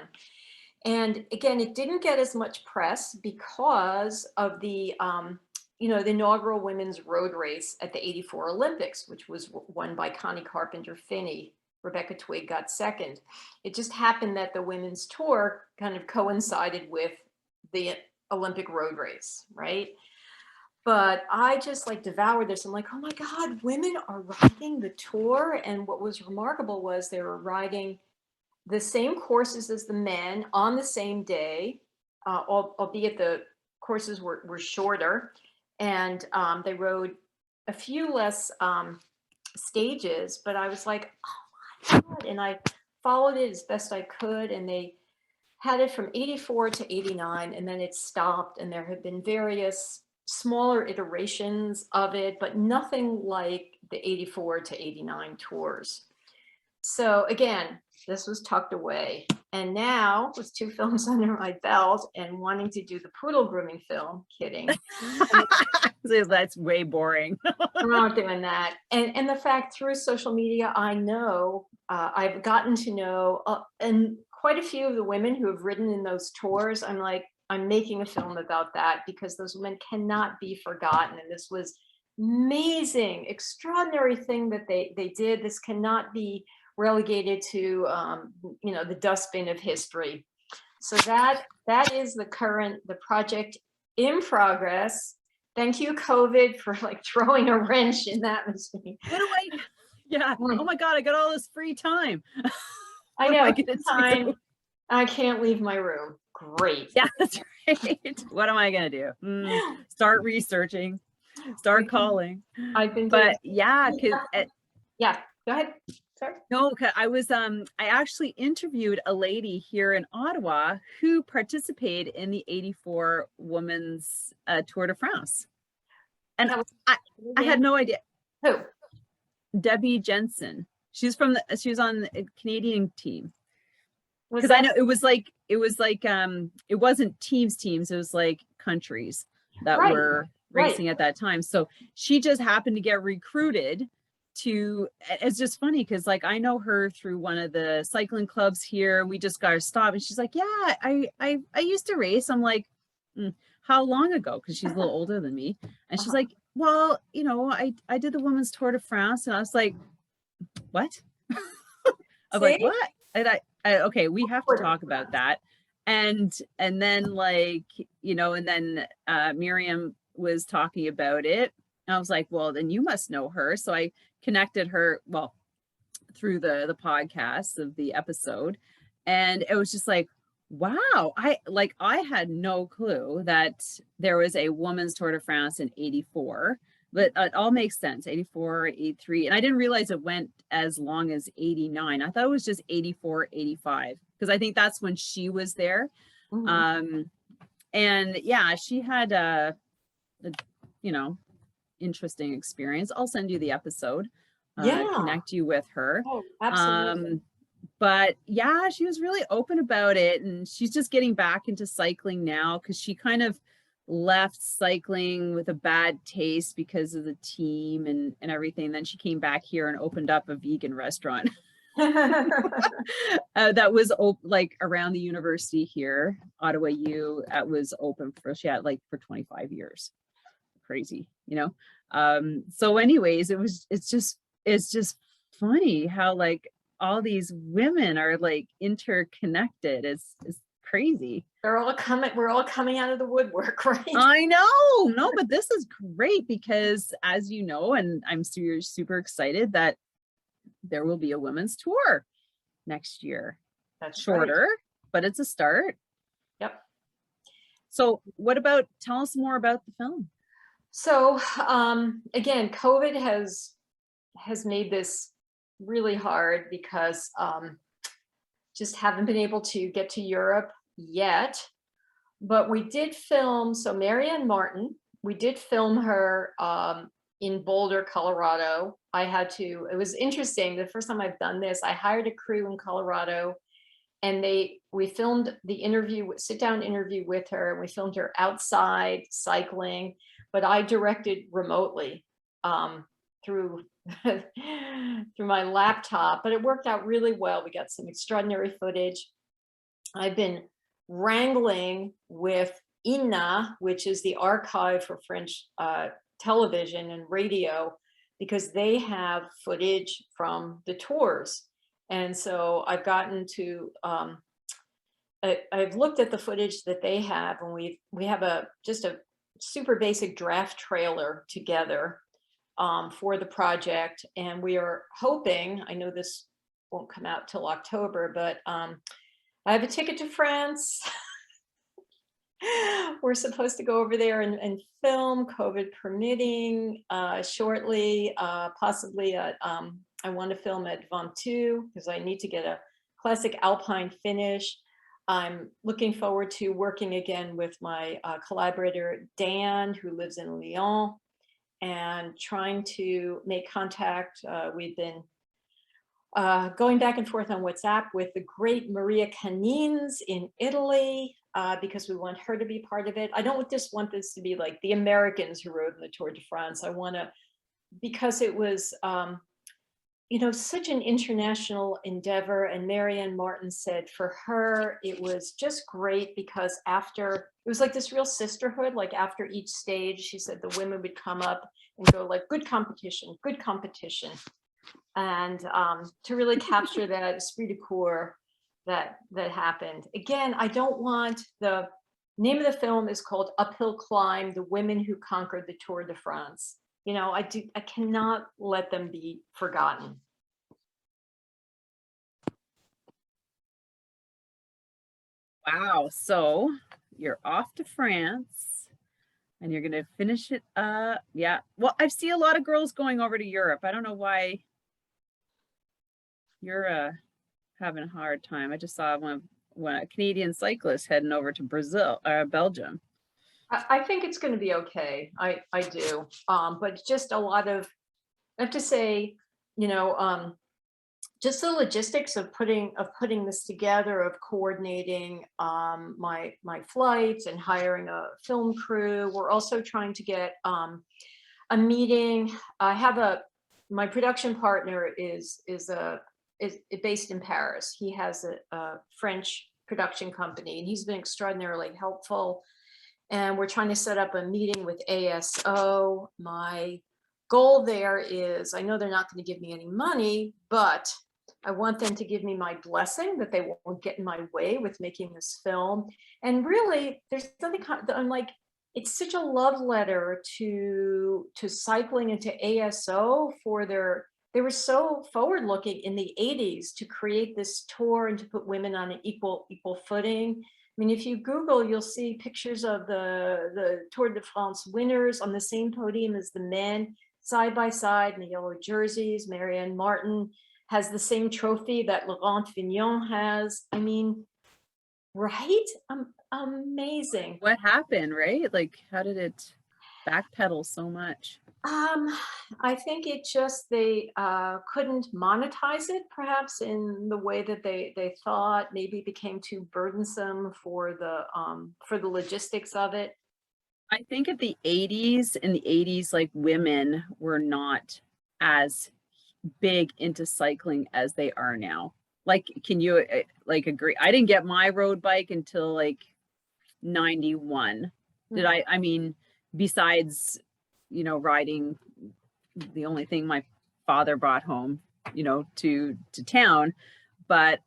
Speaker 2: And again, it didn't get as much press because of the the inaugural women's road race at the '84 Olympics, which was won by Connie Carpenter Finney. Rebecca Twigg got second. It just happened that the women's tour kind of coincided with the Olympic road race, right? But I just like devoured this. I'm like, oh my God, women are riding the tour. And what was remarkable was they were riding the same courses as the men on the same day, albeit the courses were shorter. And they rode a few less stages, but I was like, oh my God. And I followed it as best I could. And they had it from '84 to '89, and then it stopped. And there have been various smaller iterations of it, but nothing like the '84 to '89 tours. So again, this was tucked away. And now with 2 films under my belt and wanting to do the poodle grooming film, kidding.
Speaker 1: That's way boring.
Speaker 2: I'm not doing that. And the fact through social media, I know I've gotten to know and quite a few of the women who have ridden in those tours. I'm like, I'm making a film about that because those women cannot be forgotten. And this was amazing, extraordinary thing that they did. This cannot be relegated to the dustbin of history. So that is the project in progress. Thank you, COVID, for like throwing a wrench in that machine.
Speaker 1: Yeah. Oh my God, I got all this free time.
Speaker 2: I know. Time. I can't leave my room. Great.
Speaker 1: Yeah, that's right. What am I gonna do? Start researching. Start calling.
Speaker 2: I've been.
Speaker 1: But yeah,
Speaker 2: yeah. Go ahead. Sorry.
Speaker 1: No, I was I actually interviewed a lady here in Ottawa who participated in the '84 Women's Tour de France, and I had no idea.
Speaker 2: Who?
Speaker 1: Debbie Jensen. She was on the Canadian team. Because I know it wasn't teams. It was like countries that were racing at that time. So she just happened to get recruited to. It's just funny because like I know her through one of the cycling clubs here. We just got her stopped, and she's like, "Yeah, I used to race." I'm like, "How long ago?" Because she's a little older than me, and she's like, "Well, I did the Women's Tour de France," and I was like, "What?" I was like, "What?" And okay, we have to talk about that. And then like, and then Miriam was talking about it. And I was like, well, then you must know her. So I connected her, well, through the podcast of the episode. And it was just like, wow, I had no clue that there was a women's Tour de France in '84. But it all makes sense. 84, 83. And I didn't realize it went as long as 89. I thought it was just 84, 85, because I think that's when she was there.
Speaker 2: Mhm.
Speaker 1: And yeah, she had a you know, interesting experience. I'll send you the episode,
Speaker 2: Yeah.
Speaker 1: connect you with her.
Speaker 2: Oh, absolutely.
Speaker 1: Um, but yeah, she was really open about it, and she's just getting back into cycling now because she kind of left cycling with a bad taste because of the team and everything. Then she came back here and opened up a vegan restaurant that was like around the university here, Ottawa U. That was open for she had like for 25 years. Crazy, you know. So anyways, it's just funny how like all these women are like interconnected. It's crazy.
Speaker 2: We're all coming out of the woodwork, right?
Speaker 1: I know. No, but this is great because as you know, and I'm super excited that there will be a women's tour next year.
Speaker 2: That's right.
Speaker 1: Shorter, but it's a start.
Speaker 2: Yep.
Speaker 1: So tell us more about the film.
Speaker 2: So again, COVID has made this really hard because just haven't been able to get to Europe yet. But we did film, so Marianne Martin, we did film her in Boulder, Colorado. It was interesting. The first time I've done this, I hired a crew in Colorado, and we filmed the sit-down interview with her, and we filmed her outside cycling, but I directed remotely through through my laptop, but it worked out really well. We got some extraordinary footage. I've been wrangling with INA, which is the archive for French television and radio, because they have footage from the tours. And so I've gotten to, I've looked at the footage that they have, and we have just a super basic draft trailer together for the project. And we are hoping, I know this won't come out till October, but I have a ticket to France. We're supposed to go over there and film, COVID permitting, shortly, possibly I want to film at Ventoux because I need to get a classic alpine finish. I'm looking forward to working again with my collaborator, Dan, who lives in Lyon, and trying to make contact. We've been going back and forth on WhatsApp with the great Maria Canines in Italy, because we want her to be part of it. I don't just want this to be like the Americans who rode in the Tour de France. I want to, because it was, you know, such an international endeavor. And Marianne Martin said for her, it was just great because after, it was like this real sisterhood, like after each stage, she said the women would come up and go like, good competition, good competition. And to really capture that esprit de corps that happened. Again, I don't want, the name of the film is called Uphill Climb, The Women Who Conquered the Tour de France. You know, I cannot let them be forgotten.
Speaker 1: Wow. So you're off to France and you're going to finish it. Yeah. Well, I see a lot of girls going over to Europe. I don't know why you're having a hard time. I just saw one a Canadian cyclist heading over to Belgium.
Speaker 2: I think it's going to be okay. I do. But just a lot of, I have to say, you know, just the logistics of putting this together, of coordinating my flights and hiring a film crew. We're also trying to get a meeting. I have my production partner is based in Paris. He has a French production company, and he's been extraordinarily helpful. And we're trying to set up a meeting with ASO. My goal there is, I know they're not going to give me any money, but I want them to give me my blessing that they won't get in my way with making this film. And really, there's something, I'm like, it's such a love letter to cycling and to ASO for they were so forward looking in the 80s to create this tour and to put women on an equal footing. mean, if you Google, you'll see pictures of the Tour de France winners on the same podium as the men, side by side in the yellow jerseys. Marianne Martin has the same trophy that Laurent Fignon has. I mean, right? Amazing.
Speaker 1: What happened, right? Like, how did it backpedal so much?
Speaker 2: I think it just they couldn't monetize it, perhaps in the way that they thought. Maybe it became too burdensome for the logistics of it.
Speaker 1: I think in the 80s, like women were not as big into cycling as they are now. Like, can you like agree? I didn't get my road bike until like 91. Did I mean, besides, riding, the only thing my father brought home, to town. But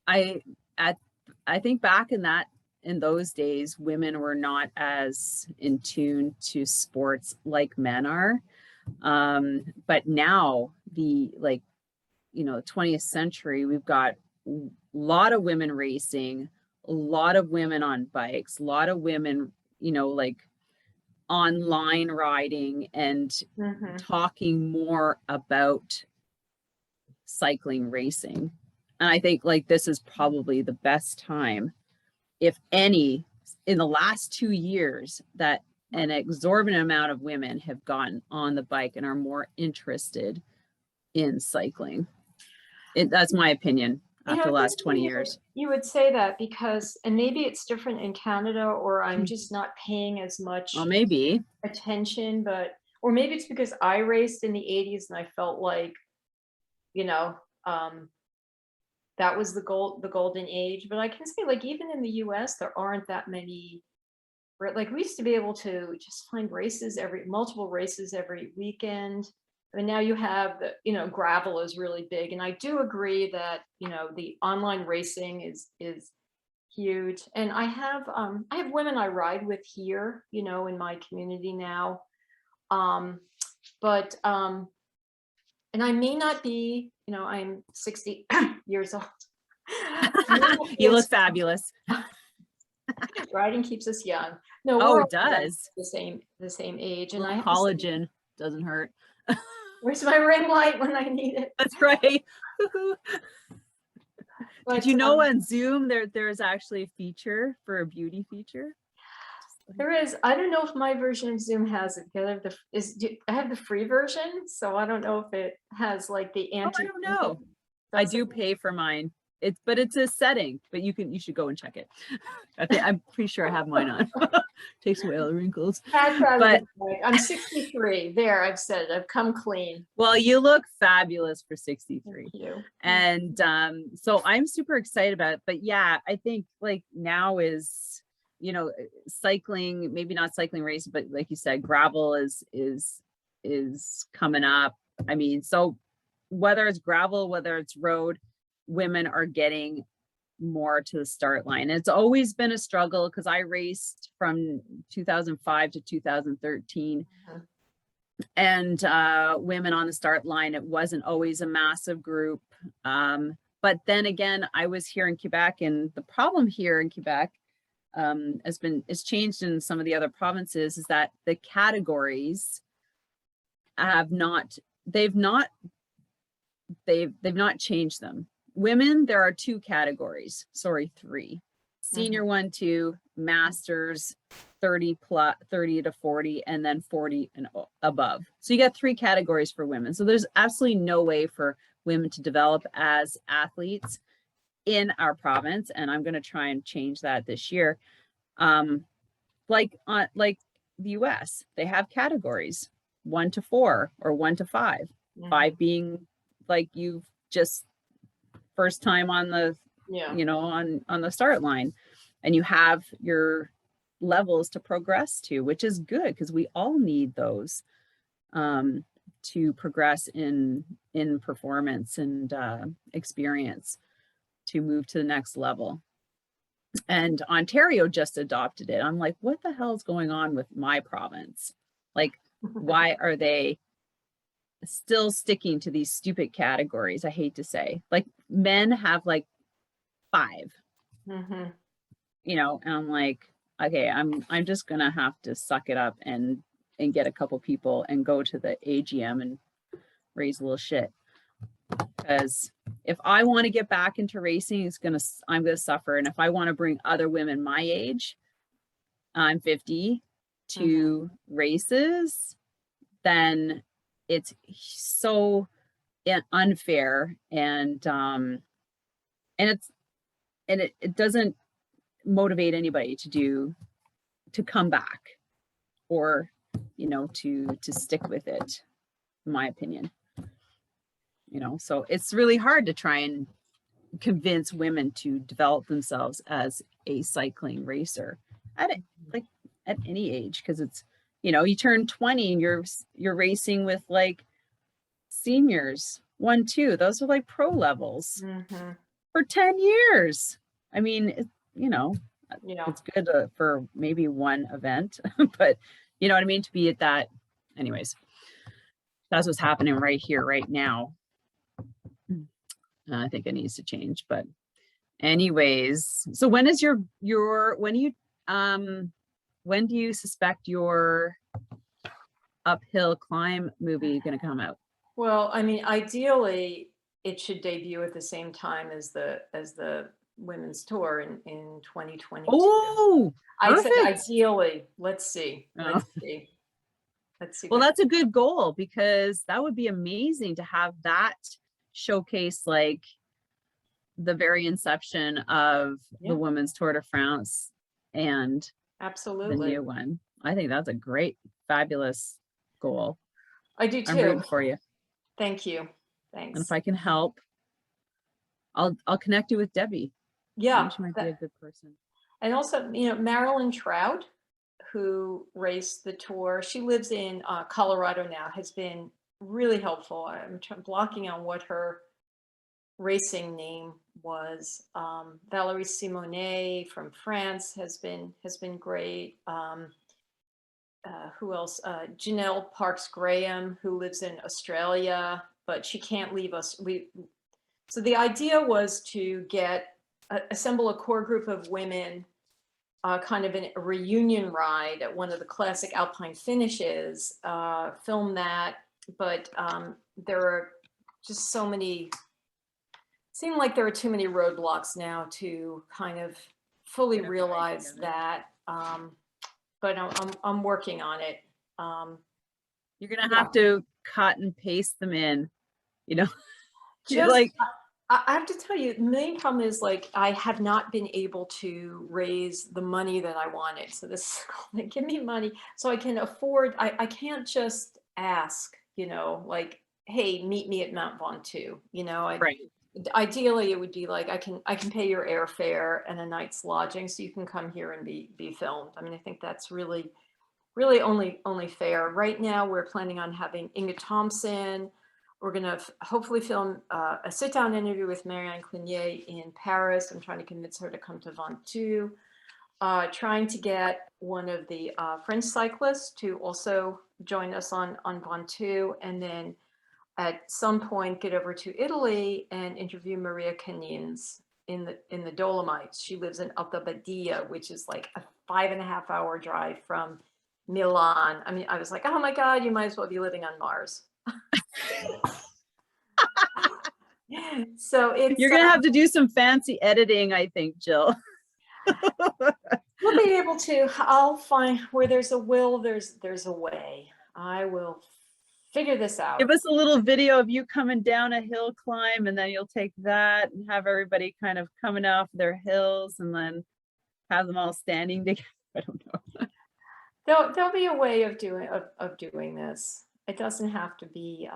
Speaker 1: I think back in those days, women were not as in tune to sports like men are. But now the 20th century, we've got a lot of women racing, a lot of women on bikes, a lot of women, like online riding and talking more about cycling racing. And I think like this is probably the best time, if any, in the last 2 years, that an exorbitant amount of women have gotten on the bike and are more interested in cycling. That's my opinion after the last 20 years.
Speaker 2: You would say that because, and maybe it's different in Canada, or I'm just not paying as much
Speaker 1: maybe
Speaker 2: attention, or maybe it's because I raced in the 80s and I felt like, that was the golden age. But I can say, like, even in the US, there aren't that many. Like, we used to be able to just find multiple races every weekend. And now you have gravel is really big. And I do agree that, the online racing is huge. And I have women I ride with here, in my community now. And I may not be, I'm 60 years old.
Speaker 1: You look fabulous.
Speaker 2: Riding keeps us young. No,
Speaker 1: oh, it does.
Speaker 2: The same age. And
Speaker 1: collagen doesn't hurt.
Speaker 2: Where's my ring light when I need it?
Speaker 1: That's right. Did you know on Zoom there's actually a feature for a beauty feature?
Speaker 2: There is. I don't know if my version of Zoom has it. I have the free version, so I don't know if it has like the anti.
Speaker 1: I don't know. I do pay for mine. But it's a setting, but you should go and check it. I'm pretty sure I have mine on. Takes away all the wrinkles.
Speaker 2: But I'm 63. There, I've said it. I've come clean.
Speaker 1: Well, you look fabulous for 63.
Speaker 2: Thank you.
Speaker 1: And so I'm super excited about it. But yeah, I think like now is, cycling, maybe not cycling race, but like you said, gravel is coming up. I mean, so whether it's gravel, whether it's road, women are getting more to the start line. It's always been a struggle because I raced from 2005 to 2013. And women on the start line, it wasn't always a massive group. But then again, I was here in Quebec, and the problem here in Quebec has changed in some of the other provinces, is that the categories they've not changed them. Women, there are 2 categories, 3. Senior 1, 2, masters, 30 to 40, and then 40 and above. So you got 3 categories for women. So there's absolutely no way for women to develop as athletes in our province. And I'm going to try and change that this year. Like the US, they have categories 1 to 4 or 1 to 5. 5 being like you've just first time on the on the start line, and you have your levels to progress to, which is good because we all need those to progress in performance and experience to move to the next level. And Ontario just adopted it. I'm like, what the hell is going on with my province? Like, why are they still sticking to these stupid categories? I hate to say, like, men have like 5. you know, and I'm like, okay, I'm just gonna have to suck it up and get a couple people and go to the AGM and raise a little shit. Because if I want to get back into racing, I'm gonna suffer. And if I want to bring other women my age, I'm 50, to races, then it's so unfair, and it doesn't motivate anybody to come back, or, you know, to stick with it, in my opinion. You know, so it's really hard to try and convince women to develop themselves as a cycling racer at at any age, because it's, you know, you turn 20 and you're racing with like seniors, 1-2, those are like pro levels for 10 years. I mean, you know, it's good for maybe one event, but you know what I mean, to be at that. Anyways, that's what's happening right here, right now. I think it needs to change, but anyways, so when is when do you suspect your uphill climb movie going to come out?
Speaker 2: Well, I mean, ideally, it should debut at the same time as the women's tour in 2022.
Speaker 1: Oh,
Speaker 2: I said ideally. Let's see. Let's see.
Speaker 1: Well, that's a good goal, because that would be amazing to have that showcase like the very inception of the Women's Tour de France and
Speaker 2: absolutely
Speaker 1: the new one. I think that's a great, fabulous goal.
Speaker 2: I do too.
Speaker 1: I'm rooting for you.
Speaker 2: Thank you. Thanks.
Speaker 1: And if I can help, I'll connect you with Debbie.
Speaker 2: Yeah,
Speaker 1: she might be a good person.
Speaker 2: And also, you know, Marilyn Trout, who raced the tour, she lives in Colorado now, has been really helpful. I'm blocking on what her racing name was. Valerie Simonet from France has been great. Who else? Janelle Parks Graham, who lives in Australia, but she can't leave us. So the idea was to assemble a core group of women, kind of a reunion ride at one of the classic alpine finishes, film that, but there are just so many, seem like there are too many roadblocks now to kind of fully realize that, but I'm working on it.
Speaker 1: You're gonna have to cut and paste them in, you know.
Speaker 2: Just like, I have to tell you, the main problem is like I have not been able to raise the money that I wanted. So this, like, give me money so I can afford. I can't just ask, you know, like, hey, meet me at Mount Ventoux. You know,
Speaker 1: right.
Speaker 2: Ideally, it would be like I can pay your airfare and a night's lodging, so you can come here and be filmed. I mean, I think that's really only fair. Right now, we're planning on having Inga Thompson. We're going to hopefully film a sit-down interview with Marianne Clignet in Paris. I'm trying to convince her to come to Ventoux. Trying to get one of the French cyclists to also join us on Ventoux, and then at some point get over to Italy and interview Maria Canins in the Dolomites. She lives in Alta Badia, which is like a 5.5-hour drive from Milan. I mean, I was like, oh my God, you might as well be living on Mars. So
Speaker 1: you're gonna have to do some fancy editing, I think, Jill.
Speaker 2: We'll be able to. I'll find where there's a will, there's a way. I will figure this out.
Speaker 1: Give us a little video of you coming down a hill climb, and then you'll take that and have everybody kind of coming off their hills, and then have them all standing together. I don't know.
Speaker 2: There'll be a way of doing this. It doesn't have to be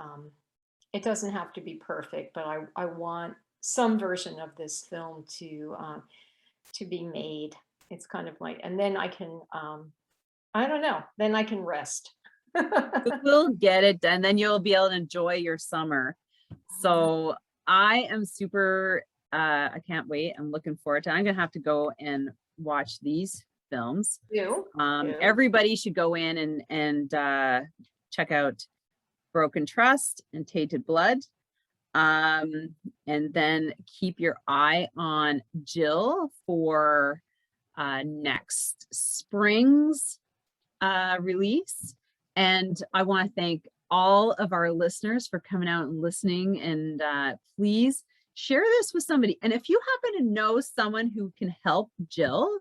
Speaker 2: perfect, but I want some version of this film to be made. It's kind of like, and then I can I don't know, then I can rest.
Speaker 1: We'll get it done, then you'll be able to enjoy your summer. So I am super I can't wait. I'm looking forward to it. I'm gonna have to go and watch these films. Everybody should go in and check out Broken Trust and Tainted Blood, and then keep your eye on Jill for next spring's release. And I want to thank all of our listeners for coming out and listening. And please share this with somebody. And if you happen to know someone who can help Jill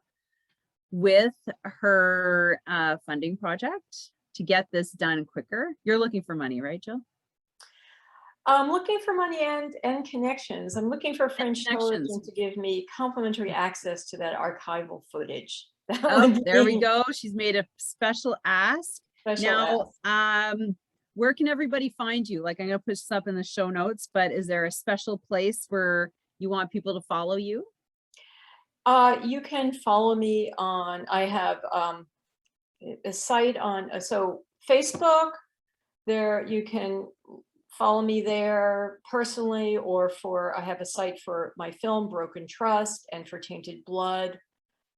Speaker 1: with her funding project to get this done quicker, you're looking for money, right, Jill?
Speaker 2: I'm looking for money and connections. I'm looking for French Television to give me complimentary access to that archival footage.
Speaker 1: Oh, there we go. She's made a special ask.
Speaker 2: Special
Speaker 1: ask. Where can everybody find you? Like, I'm going to put this up in the show notes, but is there a special place where you want people to follow you?
Speaker 2: You can follow me on, I have a site on, so Facebook, there you can follow me there personally, or I have a site for my film Broken Trust and for Tainted Blood.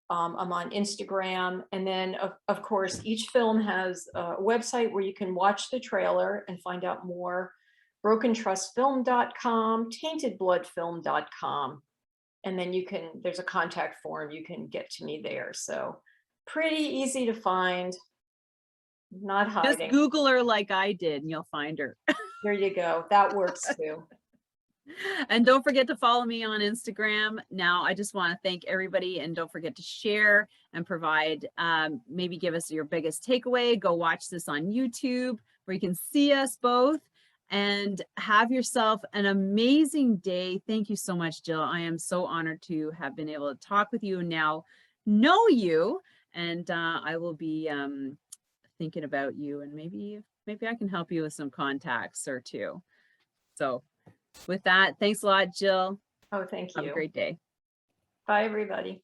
Speaker 2: I'm on Instagram. And then of course, each film has a website where you can watch the trailer and find out more. BrokenTrustFilm.com, TaintedBloodFilm.com. And then there's a contact form, you can get to me there. So pretty easy to find, not hiding.
Speaker 1: Just Google her like I did and you'll find her.
Speaker 2: There you go, that works too.
Speaker 1: And don't forget to follow me on Instagram. Now, I just want to thank everybody, and don't forget to share and provide, maybe give us your biggest takeaway. Go watch this on YouTube where you can see us both, and have yourself an amazing day. Thank you so much, Jill. I am so honored to have been able to talk with you and now know you, and I will be thinking about you, and maybe I can help you with some contacts or two. So with that, thanks a lot, Jill.
Speaker 2: Oh, thank you.
Speaker 1: Have a great day.
Speaker 2: Bye, everybody.